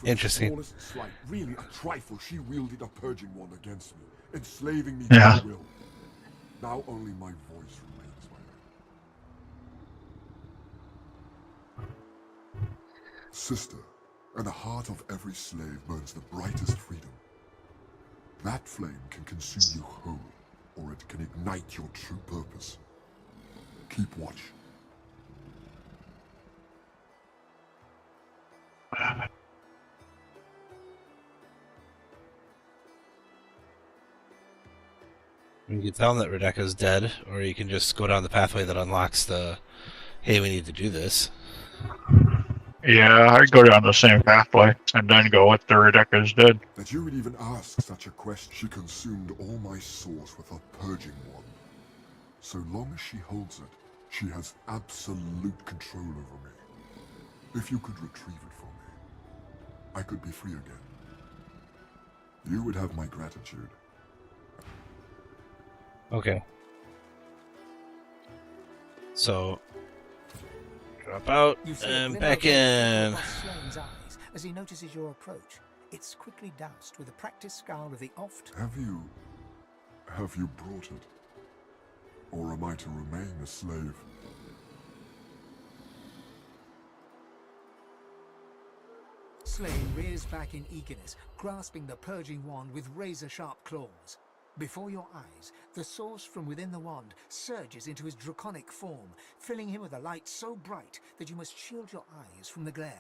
interesting. For the smallest slight, really a trifle, she wielded a purging wand against me, enslaving me to her will. Now only my voice remains my own. Sister, in the heart of every slave burns the brightest freedom. That flame can consume you whole, or it can ignite your true purpose. Keep watch. You can tell them that Rebecca's dead, or you can just go down the pathway that unlocks the, hey, we need to do this. Yeah, I'd go down the same pathway and then go with the Rebecca's dead. That you would even ask such a question. She consumed all my source with her purging wand. So long as she holds it, she has absolute control over me. If you could retrieve it for me, I could be free again. You would have my gratitude. Okay. So, drop out and back in. Slane's eyes as he notices your approach. It's quickly doused with a practiced scowl of the oft. Have you brought it? Or am I to remain a slave? Slane rears back in eagerness, grasping the purging wand with razor-sharp claws. Before your eyes, the source from within the wand surges into his draconic form, filling him with a light so bright that you must shield your eyes from the glare.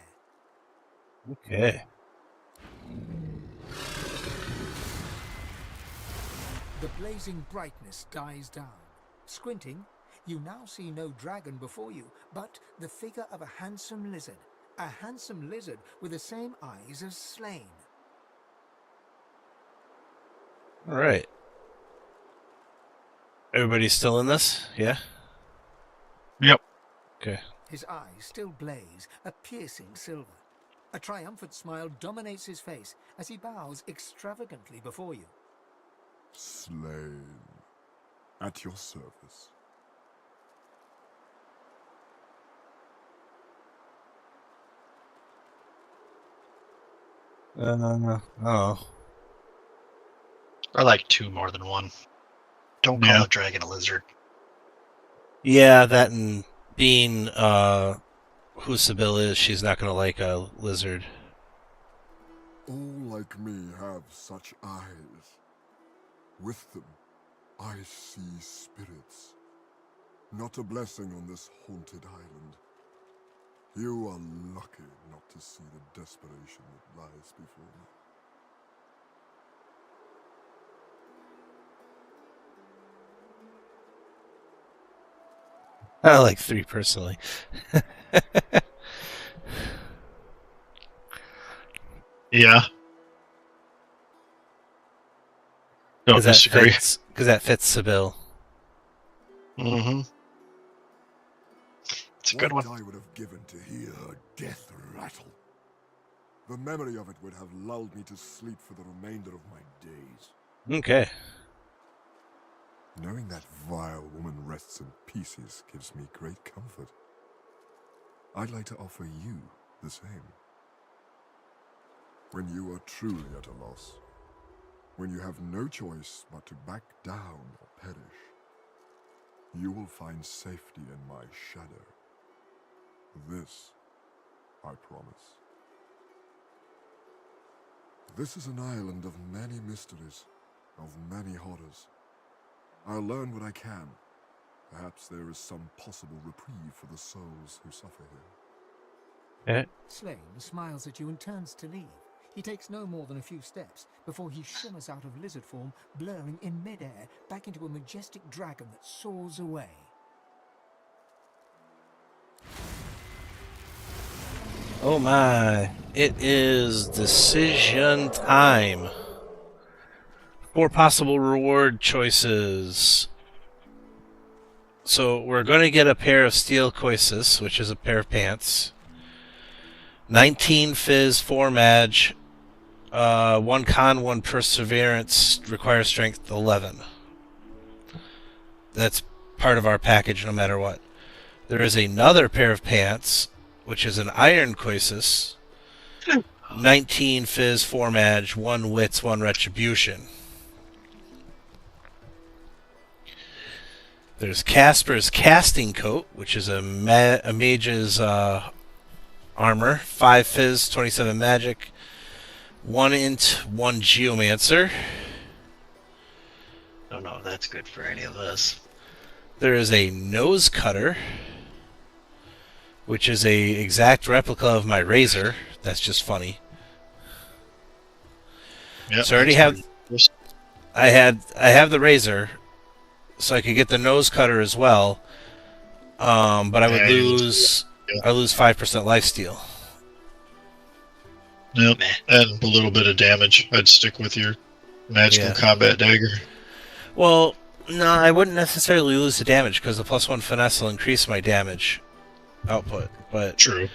Okay. The blazing brightness dies down. Squinting, you now see no dragon before you, but the figure of a handsome lizard. A handsome lizard with the same eyes as Slane. All right. Everybody's still in this? Yeah? Yep. Okay. His eyes still blaze, a piercing silver. A triumphant smile dominates his face as he bows extravagantly before you. Slane, at your service. Oh. I like two more than one. Don't call a dragon a lizard. Yeah, that and being who Sibyl is, she's not gonna like a lizard. All like me have such eyes. With them, I see spirits. Not a blessing on this haunted island. You are lucky not to see the desperation that lies before me. I like 3 personally. Yeah. Don't disagree. Because that fits Sibyl. Mm-hmm. It's a good one. What I would have given to hear her death rattle. The memory of it would have lulled me to sleep for the remainder of my days. Okay. Knowing that vile woman rests in pieces gives me great comfort. I'd like to offer you the same. When you are truly at a loss, when you have no choice but to back down or perish, You will find safety in my shadow. This, I promise. This is an island of many mysteries, of many horrors. I'll learn what I can. Perhaps there is some possible reprieve for the souls who suffer here. Slane smiles at you and turns to leave. He takes no more than a few steps before he shimmers out of lizard form, blurring in midair back into a majestic dragon that soars away. Oh my. It is decision time. 4 possible reward choices. So we're going to get a pair of steel coices, which is a pair of pants. 19 fizz, 4 mag, 1 con, 1 perseverance, requires strength 11. That's part of our package no matter what. There is another pair of pants, which is an iron coisus. 19 fizz, 4 mag, 1 wits, 1 retribution. There's Casper's casting coat, which is a mage's armor. 5 fizz, 27 magic, 1 int, 1 geomancer. Don't know if that's good for any of us. There is a nose cutter, which is a exact replica of my razor. That's just funny. Yep, So I already have. I have the razor, so I could get the nose cutter as well. But I would lose. I lose 5% lifesteal. Yep, and a little bit of damage. I'd stick with your magical combat dagger. Well, no, I wouldn't necessarily lose the damage because the +1 finesse will increase my damage output. But true,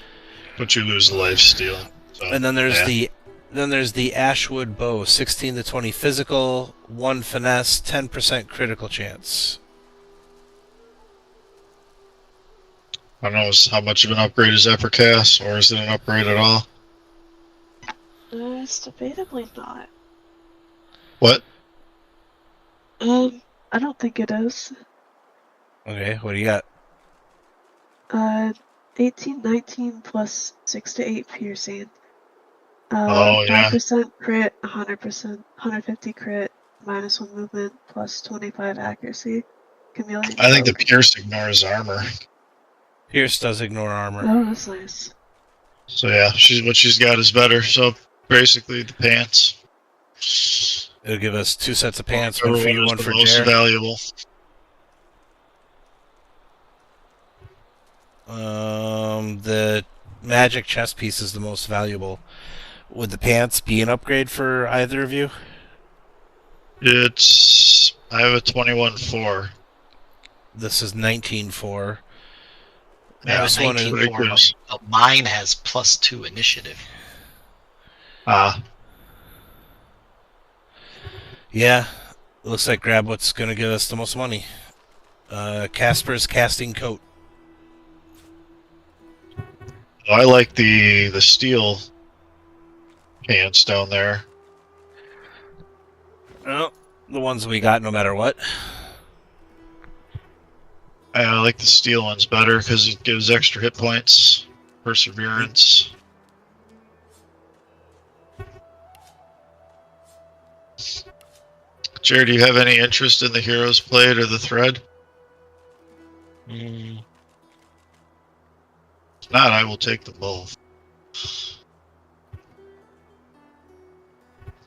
but you lose the lifesteal. So, and then there's the Ashwood bow, 16 to 20 physical, 1 finesse, 10% critical chance. I don't know how much of an upgrade is that for Cass, or is it an upgrade at all? It's debatably not. What? I don't think it is. Okay, what do you got? 18, 19 plus 6 to 8 piercing. 5% crit, 100%, 150 crit, -1 movement, plus 25 accuracy. Chameleon I think the cloak. Pierce ignores armor. Pierce does ignore armor. Oh, that's nice. So yeah, what she's got is better. So basically, the pants. It'll give us 2 sets of pants, one for Everyone you, is one the for most Jared. valuable. The magic chest piece is the most valuable. Would the pants be an upgrade for either of you? I have a 21-4. This is 19-4. Yeah, This one is 19-4. Mine has +2 initiative. Yeah, looks like grab what's going to give us the most money. Casper's casting coat. I like the steel pants down there. Oh, the ones we got no matter what. I like the steel ones better because it gives extra hit points, perseverance. Jared, do you have any interest in the Heroes Plate or the Thread? If not, I will take them both.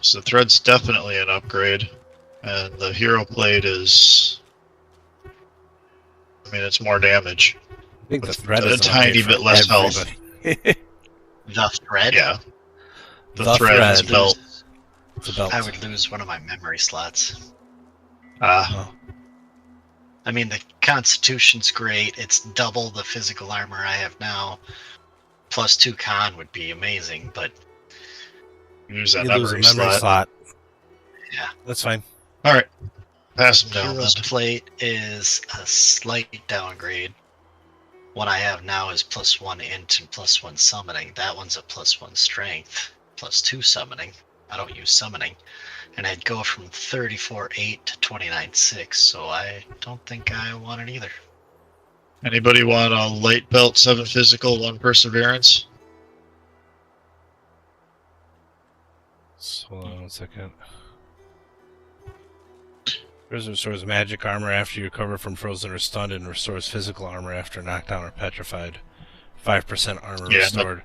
So the Thread's definitely an upgrade, and the Hero Plate is... I mean, it's more damage. I think the With thread a is tiny bit less health. The thread? Yeah. The thread is a thread. belt. It's a belt. I would lose one of my memory slots. Ah. I mean, the Constitution's great. It's double the physical armor I have now. +2 con would be amazing, but Use that You lose a memory memory slot. yeah. That's fine. Alright. Pass them down Hero's then. Plate is a slight downgrade. What I have now is +1 int and +1 summoning. That one's a +1 strength, +2 summoning. I don't use summoning, and I'd go from 34.8 to 29.6. So I don't think I want it either. Anybody want a light belt, 7 physical, 1 perseverance? So, hold on 1 second. Prisoner restores magic armor after you recover from frozen or stunned, and restores physical armor after knockdown or petrified. 5% armor restored.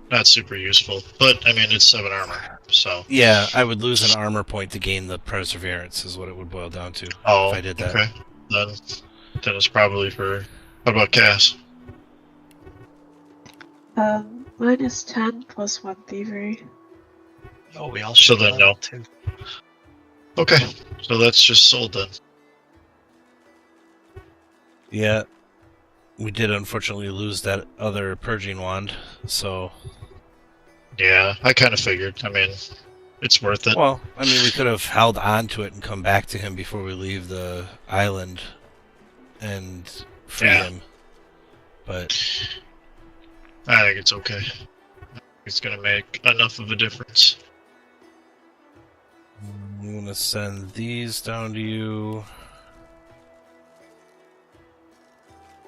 Not super useful, but I mean, it's 7 armor, so. Yeah, I would lose an armor point to gain the perseverance, is what it would boil down to. Oh, if I did that. Okay. Then it's probably for. What about Cass? Minus 10 plus 1 thievery. Oh, we all So should then level no. too. Okay, so that's just sold then. Yeah, we did unfortunately lose that other purging wand, so. Yeah, I kind of figured. I mean, it's worth it. Well, I mean, we could have held on to it and come back to him before we leave the island and free him. But I think it's okay. It's gonna make enough of a difference. I'm gonna send these down to you.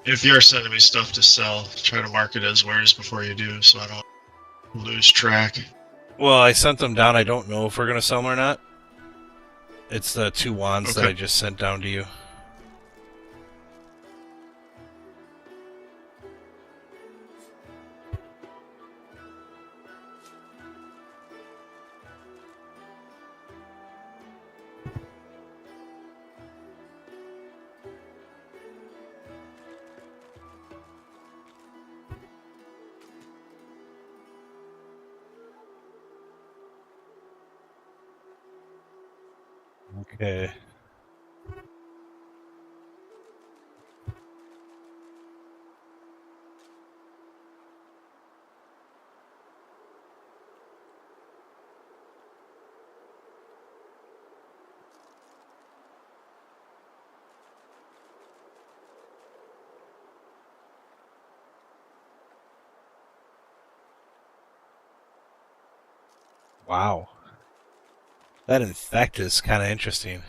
If you're sending me stuff to sell, try to mark it as wares before you do, so I don't lose track. Well, I sent them down. I don't know if we're gonna sell them or not. It's the 2 wands that Okay. I just sent down to you. Okay. Wow. That infect is kind of interesting.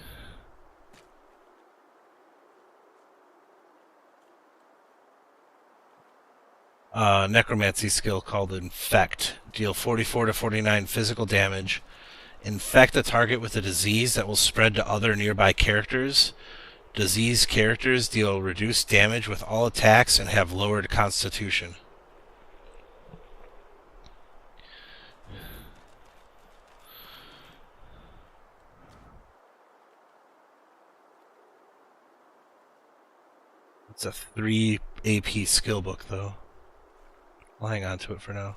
Necromancy skill called Infect. Deal 44 to 49 physical damage. Infect a target with a disease that will spread to other nearby characters. Diseased characters deal reduced damage with all attacks and have lowered constitution. It's a 3 AP skill book, though. I'll hang on to it for now.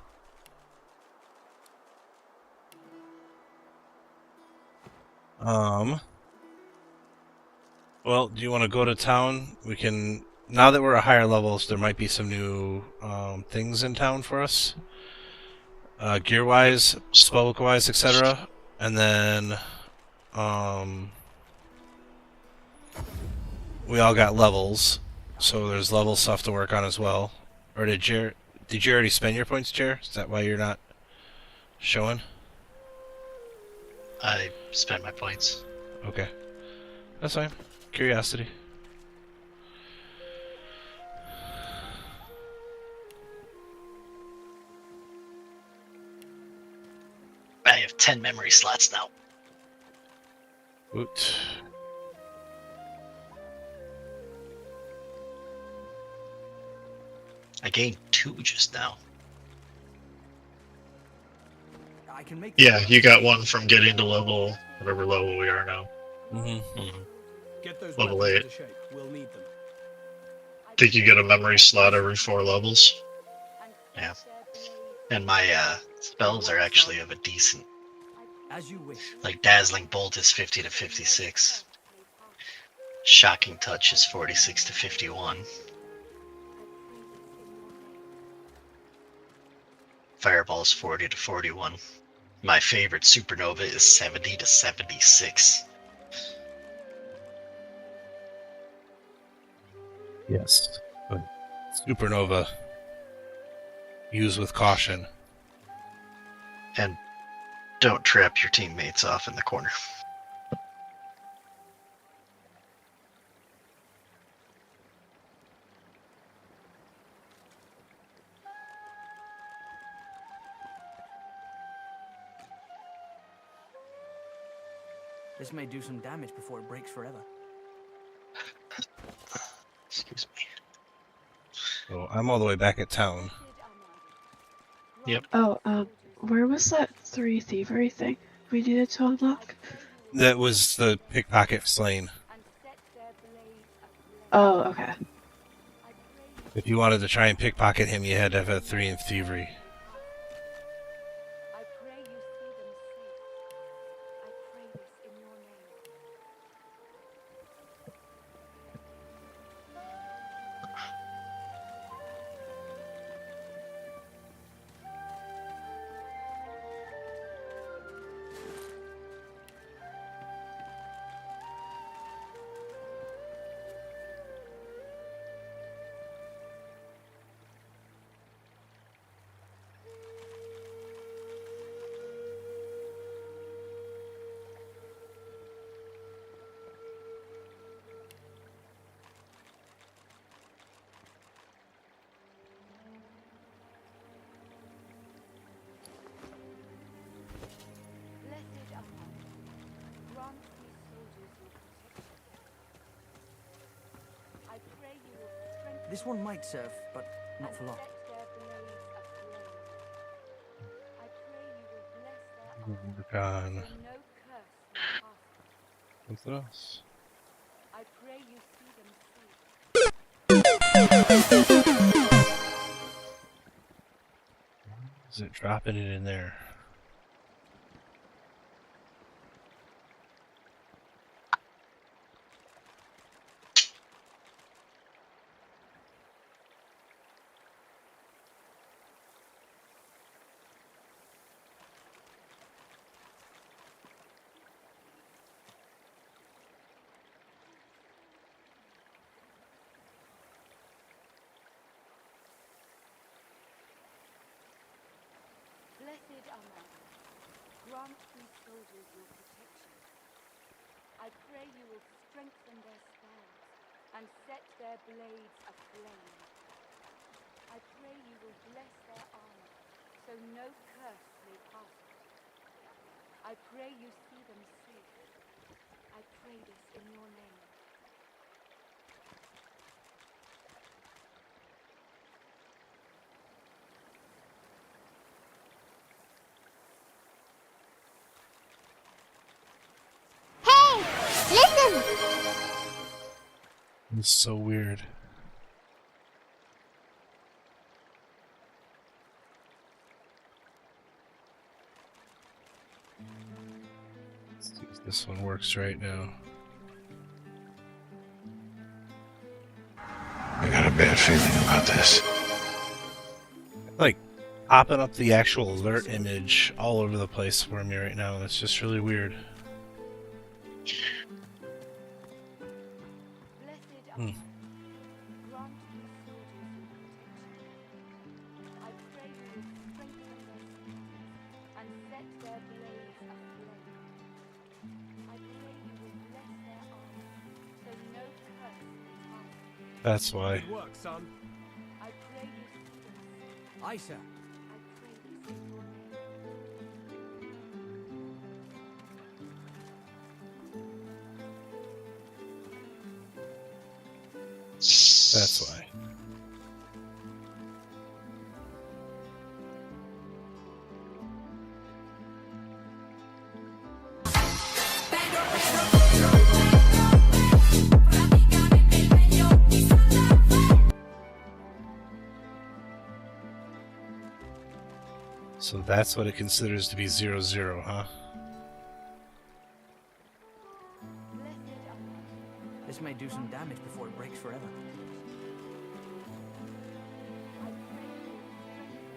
Well, do you want to go to town? We can. Now that we're at higher levels, there might be some new things in town for us. Gear-wise, spell-wise, etc. And then we all got levels, so there's level stuff to work on as well. Or did you already spend your points, Jer? Is that why you're not showing? I spent my points. Okay. That's fine. Curiosity. I have 10 memory slots now. Oot. I gained 2 just now. I can make Yeah, you got 1 from getting to level, whatever level we are now. Get those Level weapons 8. into shape. We'll need them. I think you get a memory slot every 4 levels. Yeah. And my spells are actually of a decent. As you wish. Like Dazzling Bolt is 50 to 56. Shocking Touch is 46 to 51. Fireball's 40 to 41. My favorite Supernova is 70 to 76. Yes. But Supernova. Use with caution. And don't trap your teammates off in the corner. This may do some damage before it breaks forever. Excuse me. So I'm all the way back at town. Yep. Oh, where was that 3 thievery thing we needed to unlock? That was the pickpocket slain. Oh, okay. If you wanted to try and pickpocket him, you had to have a 3 in thievery. I pray you see them safe. I pray this in your name. Blessed are you. Grant these soldiers your protection. I pray you will strengthen This one might serve, but not for long. set their blades aflame. I pray you will bless their arms, Work on so no curse will pass them. something else. I pray you see them safe. Is it dropping it in there? Blessed are you. Grant these soldiers your protection. I pray you will strengthen their spells and set their blades aflame. I pray you will bless their armor, so no curse may pass them. I pray you see them safe. I pray this in your name. It's so weird. Let's see if this one works right now. I got a bad feeling about this. Like, popping up the actual alert image all over the place for me right now. It's just really weird. Blessed are Hmm. you. Grant these soldiers your protection. I pray you will strengthen their spirits and set their blades aflame. I pray you will bless their armor, so no curse may pass them. That's why. Good work, son. I pray you see them safe. Aye, sir. I pray this in your name. That's why. So that's what it considers to be 0-0, huh? Blessed are you. This may do some damage before it breaks forever. I pray you will strengthen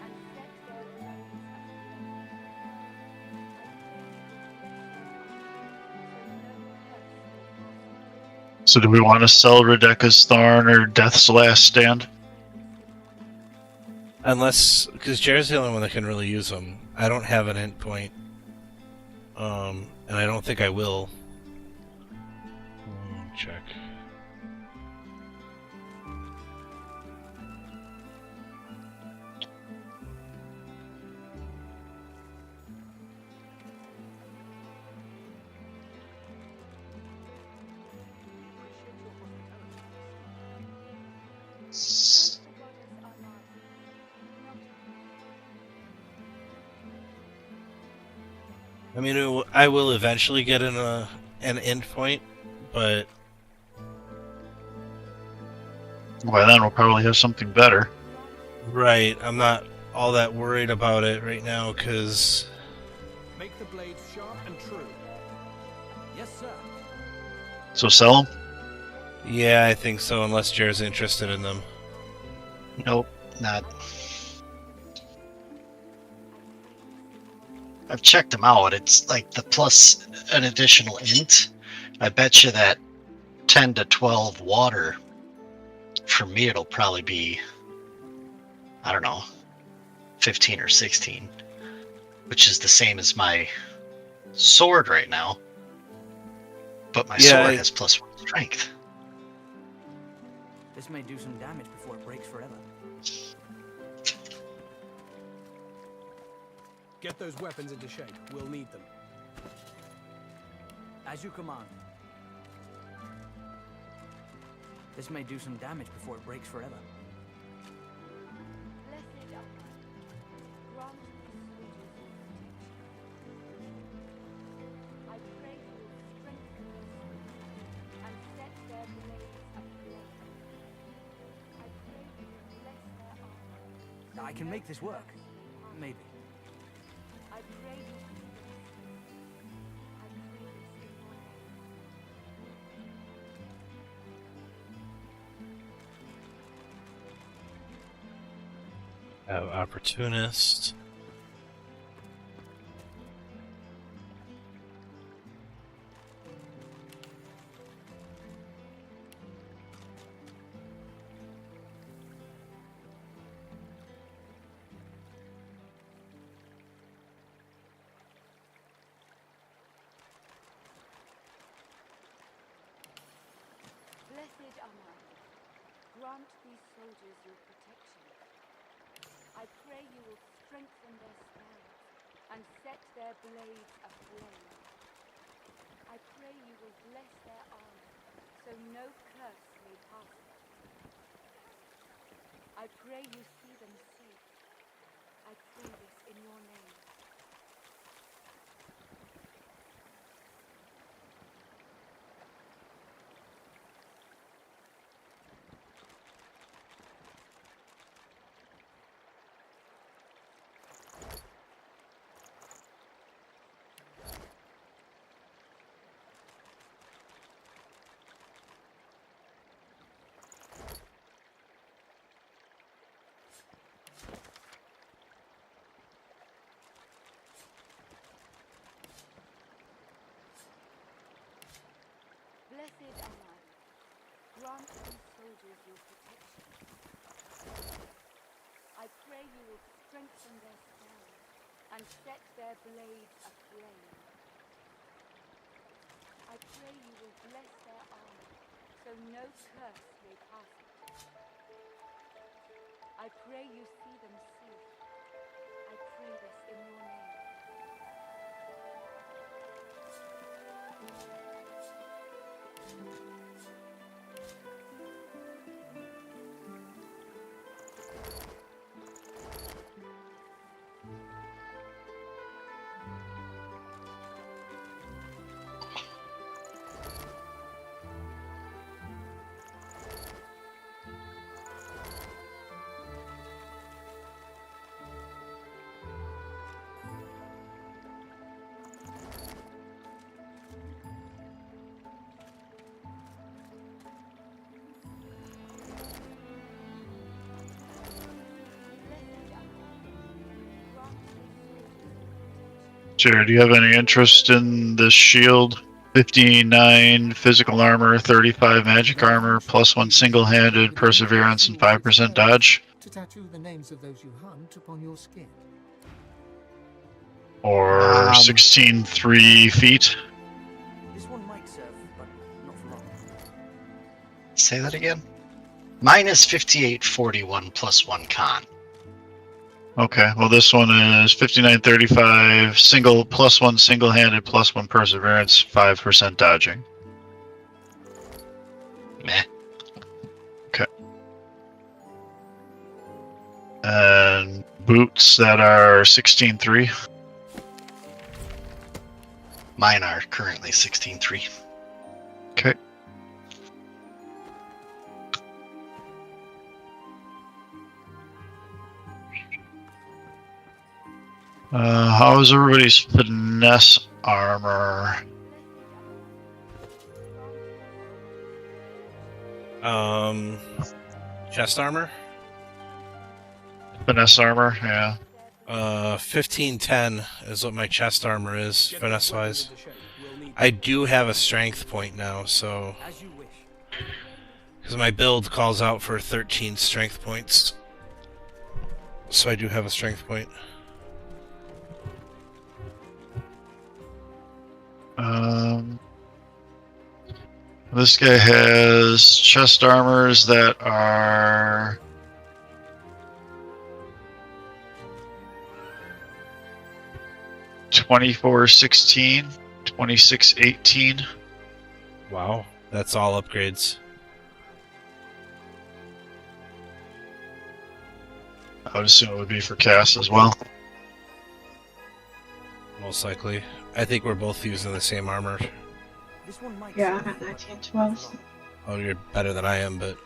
and set their blades aflame. So do we want to sell Rebecca's Thorn or Death's Last Stand? Unless, because Jared's the only one that can really use them. I don't have an hint point. And I don't think I will. Check. I mean, I will eventually get an end point, but By then we'll probably have something better. right, I'm not all that worried about it right now because Make the blades sharp and true. Yes, sir. So sell them? yeah, I think so. Unless Jared's interested in them. Nope, not. I've checked them out. It's like the plus an additional int. I bet you that 10 to 12 water, for me, it'll probably be, I don't know, 15 or 16, which is the same as my sword right now. But my sword has +1 strength. This may do some damage before it breaks forever. Get those weapons into shape. We'll need them. As you command. This may do some damage before it breaks forever. Blessed are you. Grant these soldiers your protection. I pray you will strengthen their strength and set their blades aflame. I pray you will bless their armor. I can make this work. Maybe. I pray you will see them safe. I pray this in your name. Opportunist. Blessed Amma, grant these soldiers your protection. I pray you will strengthen their spells and set their blades aflame. I pray you will bless their armor, so no curse may pass them. I pray you see them safe. I pray this in your name. Blessed Amma, grant these soldiers your protection. I pray you will strengthen their spells and set their blades aflame. I pray you will bless their armor, so no curse may pass it. I pray you see them safe. I pray this in your name. Jared, do you have any interest in this shield? 59 physical armor, 35 magic armor, +1 single-handed perseverance, and 5% dodge. To tattoo the names of those you hunt upon your skin. Or 16 3 feet. This one might serve, but not for long. Say that again. Mine is 5841 plus 1 con. Okay, well this one is 5935 single plus 1 single-handed plus 1 perseverance, 5% dodging. Meh. Okay. And boots that are 16-3. Mine are currently 16-3. Okay. How is everybody's finesse armor? Chest armor? Finesse armor, yeah. 1510 is what my chest armor is, finesse wise. I do have a strength point now, so. As you wish. Because my build calls out for 13 strength points. So I do have a strength point. This guy has chest armors that are 2416, 2618. Wow, that's all upgrades. I would assume it would be for Cass as well. Most likely. I think we're both using the same armor. This one might Yeah, serve, I'm at but 1912. Oh, you're better than I am, but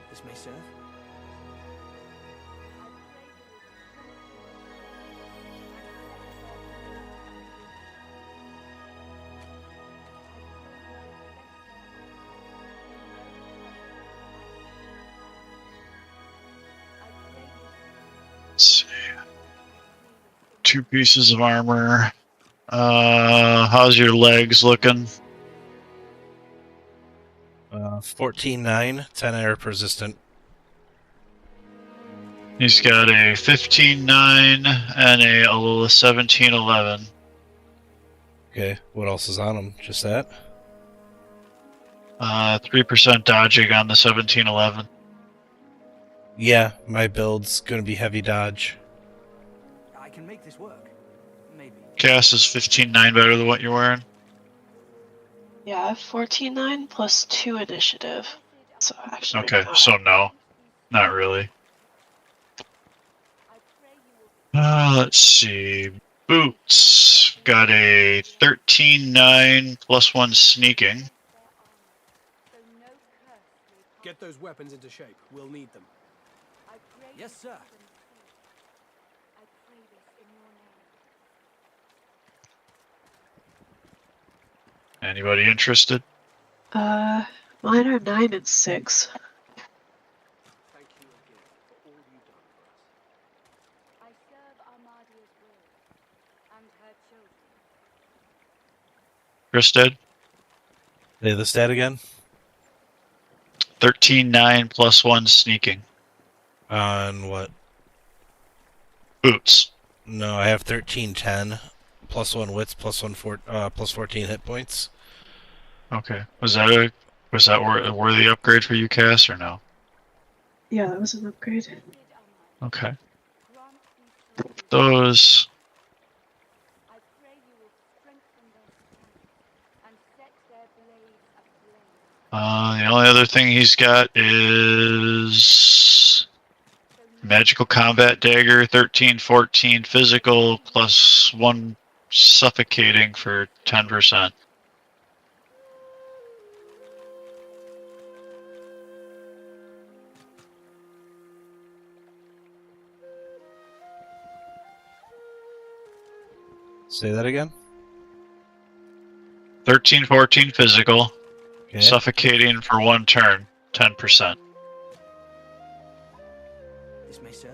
this may serve. Let's see. 2 pieces of armor. How's your legs looking? 14-9, 10 air persistent. He's got a 15-9 and a 17-11. Okay, what else is on him? Just that? 3% dodging on the 17-11. Yeah, my build's gonna be heavy dodge. I can make this work. Maybe. Cass is 15-9 better than what you're wearing. Yeah, 14-9 plus 2 initiative. So actually, Okay, not. so no. Not really. Let's see. Boots. Got a 13-9 plus 1 sneaking. Get those weapons into shape. We'll need them. Yes, sir. Anybody interested? Mine are 9 and 6. Thank you again for all you've done for us. I serve Armadia's will and her children. Chris dead? Say the stat again? 13-9 plus 1 sneaking. On what? Boots. No, I have 13-10, plus 1 wits, plus 14 hit points. Okay. Was that a worthy upgrade for you, Cass, or no? Yeah, that was an upgrade. Okay. Those. I pray you will strengthen their strength and set their blades ablaze. The only other thing he's got is magical combat dagger, 13-14 physical, plus 1 suffocating for 10%. Say that again? 13-14 physical, Okay. suffocating for 1 turn, 10%. This may serve.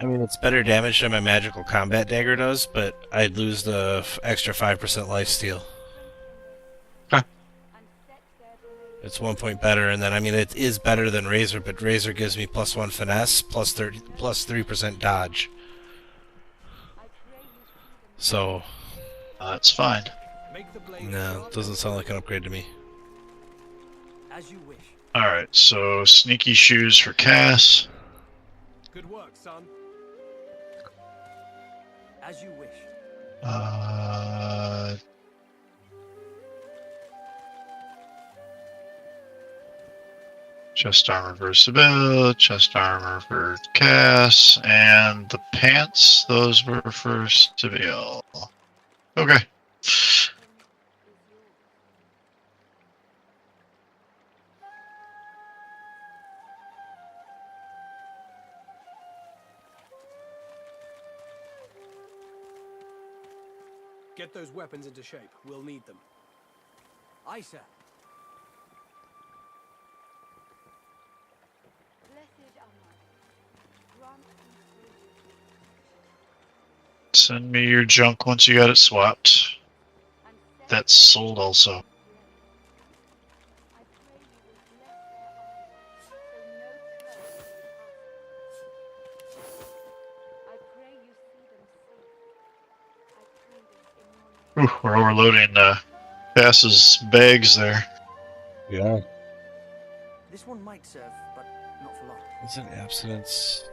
I mean, it's better damage than my magical combat dagger does, but I'd lose the extra 5% lifesteal. Okay. It's 1 point better, and then, I mean, it is better than Razor, but Razor gives me +1 finesse, plus 3% dodge. So, That's fine. Make the blade no, sharp doesn't sound like an upgrade to me. as you wish. Alright, so sneaky shoes for Cass. Good work, son. As you wish. Chest armor for Sibyl, chest armor for Cass, and the pants, those were for Sibyl. Okay. Get those weapons into shape. We'll need them. Aye, sir. Blessed Amar, grant me Send me your junk once you got it swapped. and set That's sold also. I pray you will bless their armor, so no curse will pass. I pray you see them safe. I pray this in your name. Ooh, we're overloading Cass's bags there. Yeah. This one might serve, but not for long. Is it abstinence?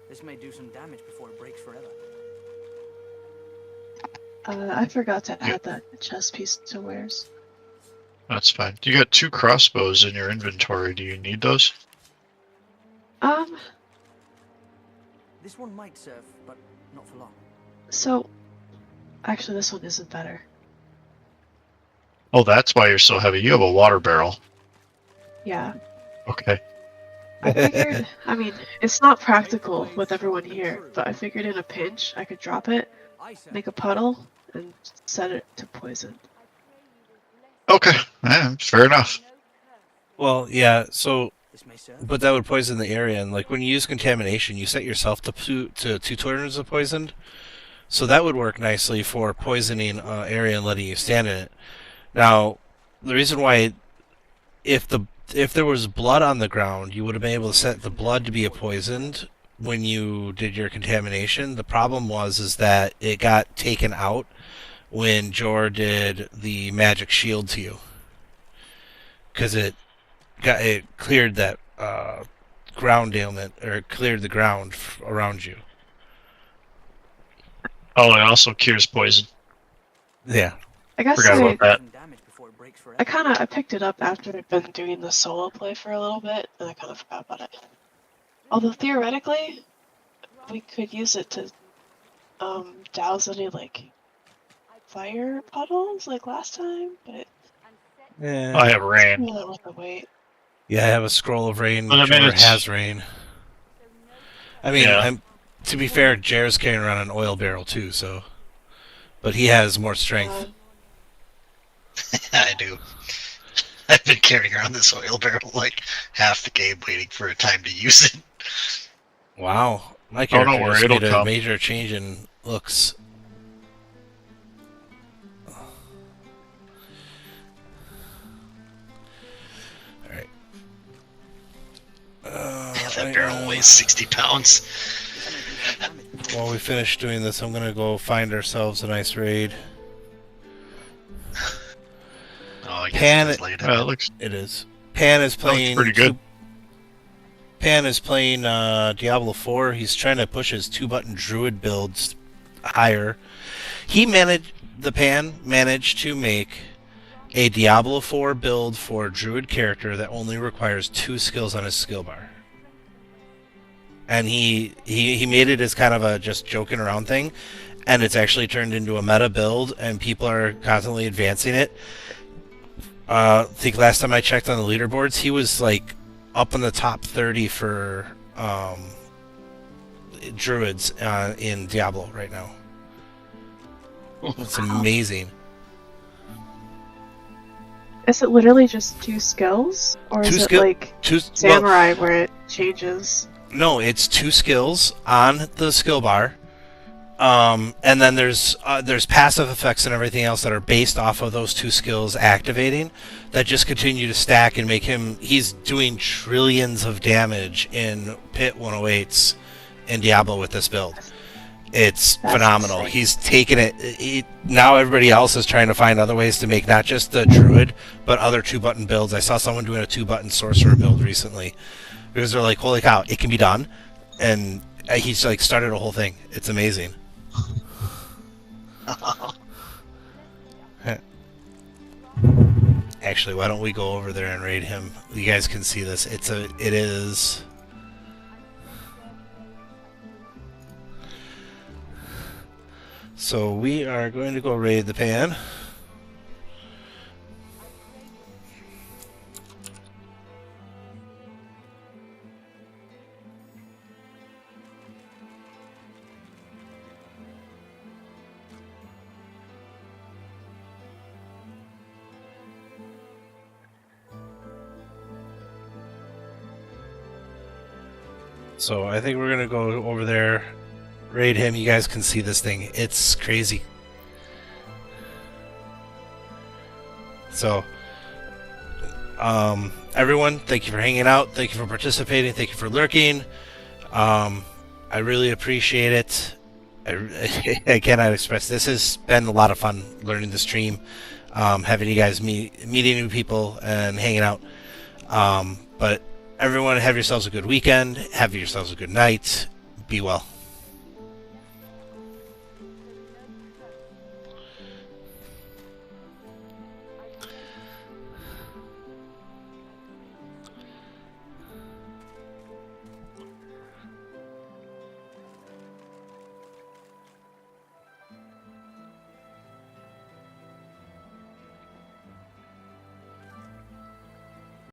This may do some damage before it breaks forever. I forgot to add that chest piece to wares. That's fine. You got 2 crossbows in your inventory. Do you need those? This one might serve, but not for long. So, actually this one isn't better. Oh, that's why you're so heavy. You have a water barrel. Yeah. Okay. I figured, I mean, it's not practical with everyone here, but I figured in a pinch I could drop it, Aye, sir. make a puddle, and set it to poison. Okay. Yeah, fair enough. Well, yeah, so, This may serve. but that would poison the area, and like when you use contamination, you set yourself to 2 turns of poisoned. So that would work nicely for poisoning area and letting you stand in it. Now, the reason why, if there was blood on the ground, you would have been able to set the blood to be a poisoned when you did your contamination. The problem is that it got taken out when Jor did the magic shield to you, because it cleared that ground ailment, or cleared the ground around you. Oh, it also cures poison. Yeah. I guess Forgot about that. Some damage before it breaks forever. I picked it up after I'd been doing the solo play for a little bit, and I kind of forgot about it. Although theoretically, we could use it to douse any like fire puddles like last time, but Yeah. I have rain. not worth the wait. Yeah, I have a scroll of rain. But I mean, Jor it's- has rain. I mean, Yeah. to be fair, Jer's carrying around an oil barrel too, so. But he has more strength. I do. I've been carrying around this oil barrel like half the game, waiting for a time to use it. Wow, my don't character worry, just it'll made a come. major change in looks. Alright. That barrel weighs 60 pounds. This may do some damage. While we finish doing this, I'm gonna go find ourselves a nice raid. Oh, I guess Pan- it's late. Well, it looks It is. Pan is playing. pretty good. Pan is playing Diablo 4. He's trying to push his 2-button druid builds higher. Pan managed to make a Diablo 4 build for a druid character that only requires 2 skills on his skill bar. And he made it as kind of a just joking around thing, and it's actually turned into a meta build, and people are constantly advancing it. I think last time I checked on the leaderboards, he was like up in the top 30 for druids in Diablo right now. It's amazing. Is it literally just 2 skills? Or is it like Well, Samurai where it changes? no, it's 2 skills on the skill bar. And then there's passive effects and everything else that are based off of those 2 skills activating that just continue to stack and make him. He's doing trillions of damage in Pit 108s in Diablo with this build. It's phenomenal. Insane. He's taken it. Now everybody else is trying to find other ways to make not just the druid, but other 2-button builds. I saw someone doing a 2-button sorcerer build recently because they're like, "Holy cow, it can be done!" And he's like started a whole thing. It's amazing. Actually, why don't we go over there and raid him? You guys can see this. It is. So we are going to go raid the pan. So I think we're gonna go over there, raid him. You guys can see this thing. It's crazy. So, everyone, thank you for hanging out. Thank you for participating. Thank you for lurking. I really appreciate it. I cannot express. This has been a lot of fun learning the stream, having you guys meeting new people and hanging out. But everyone, have yourselves a good weekend. Have yourselves a good night. Be well.